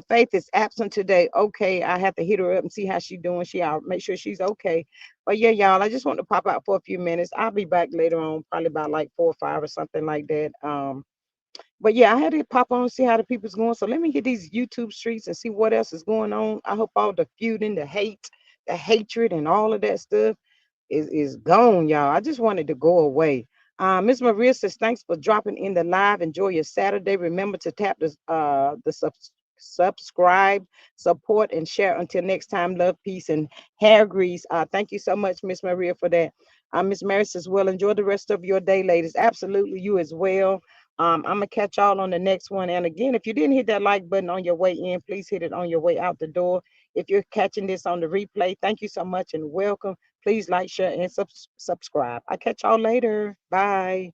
Faith is absent today. Okay, I have to hit her up and see how she's doing. I'll make sure she's okay. But yeah, y'all, I just want to pop out for a few minutes. I'll be back later on, probably about like 4 or 5 or something like that. But yeah, I had to pop on and see how the people's going. So let me get these YouTube streets and see what else is going on. I hope all the feuding, the hate, the hatred, and all of that stuff is gone, y'all. I just wanted to go away. Miss Maria says, thanks for dropping in the live. Enjoy your Saturday. Remember to tap the subscribe, support, and share. Until next time, love, peace, and hair grease. Thank you so much, Miss Maria, for that. Miss Mary says, well, enjoy the rest of your day, ladies. Absolutely, you as well. I'm gonna catch y'all on the next one. And again, if you didn't hit that like button on your way in, please hit it on your way out the door. If you're catching this on the replay, thank you so much and welcome. Please like, share, and subscribe. I'll catch y'all later. Bye.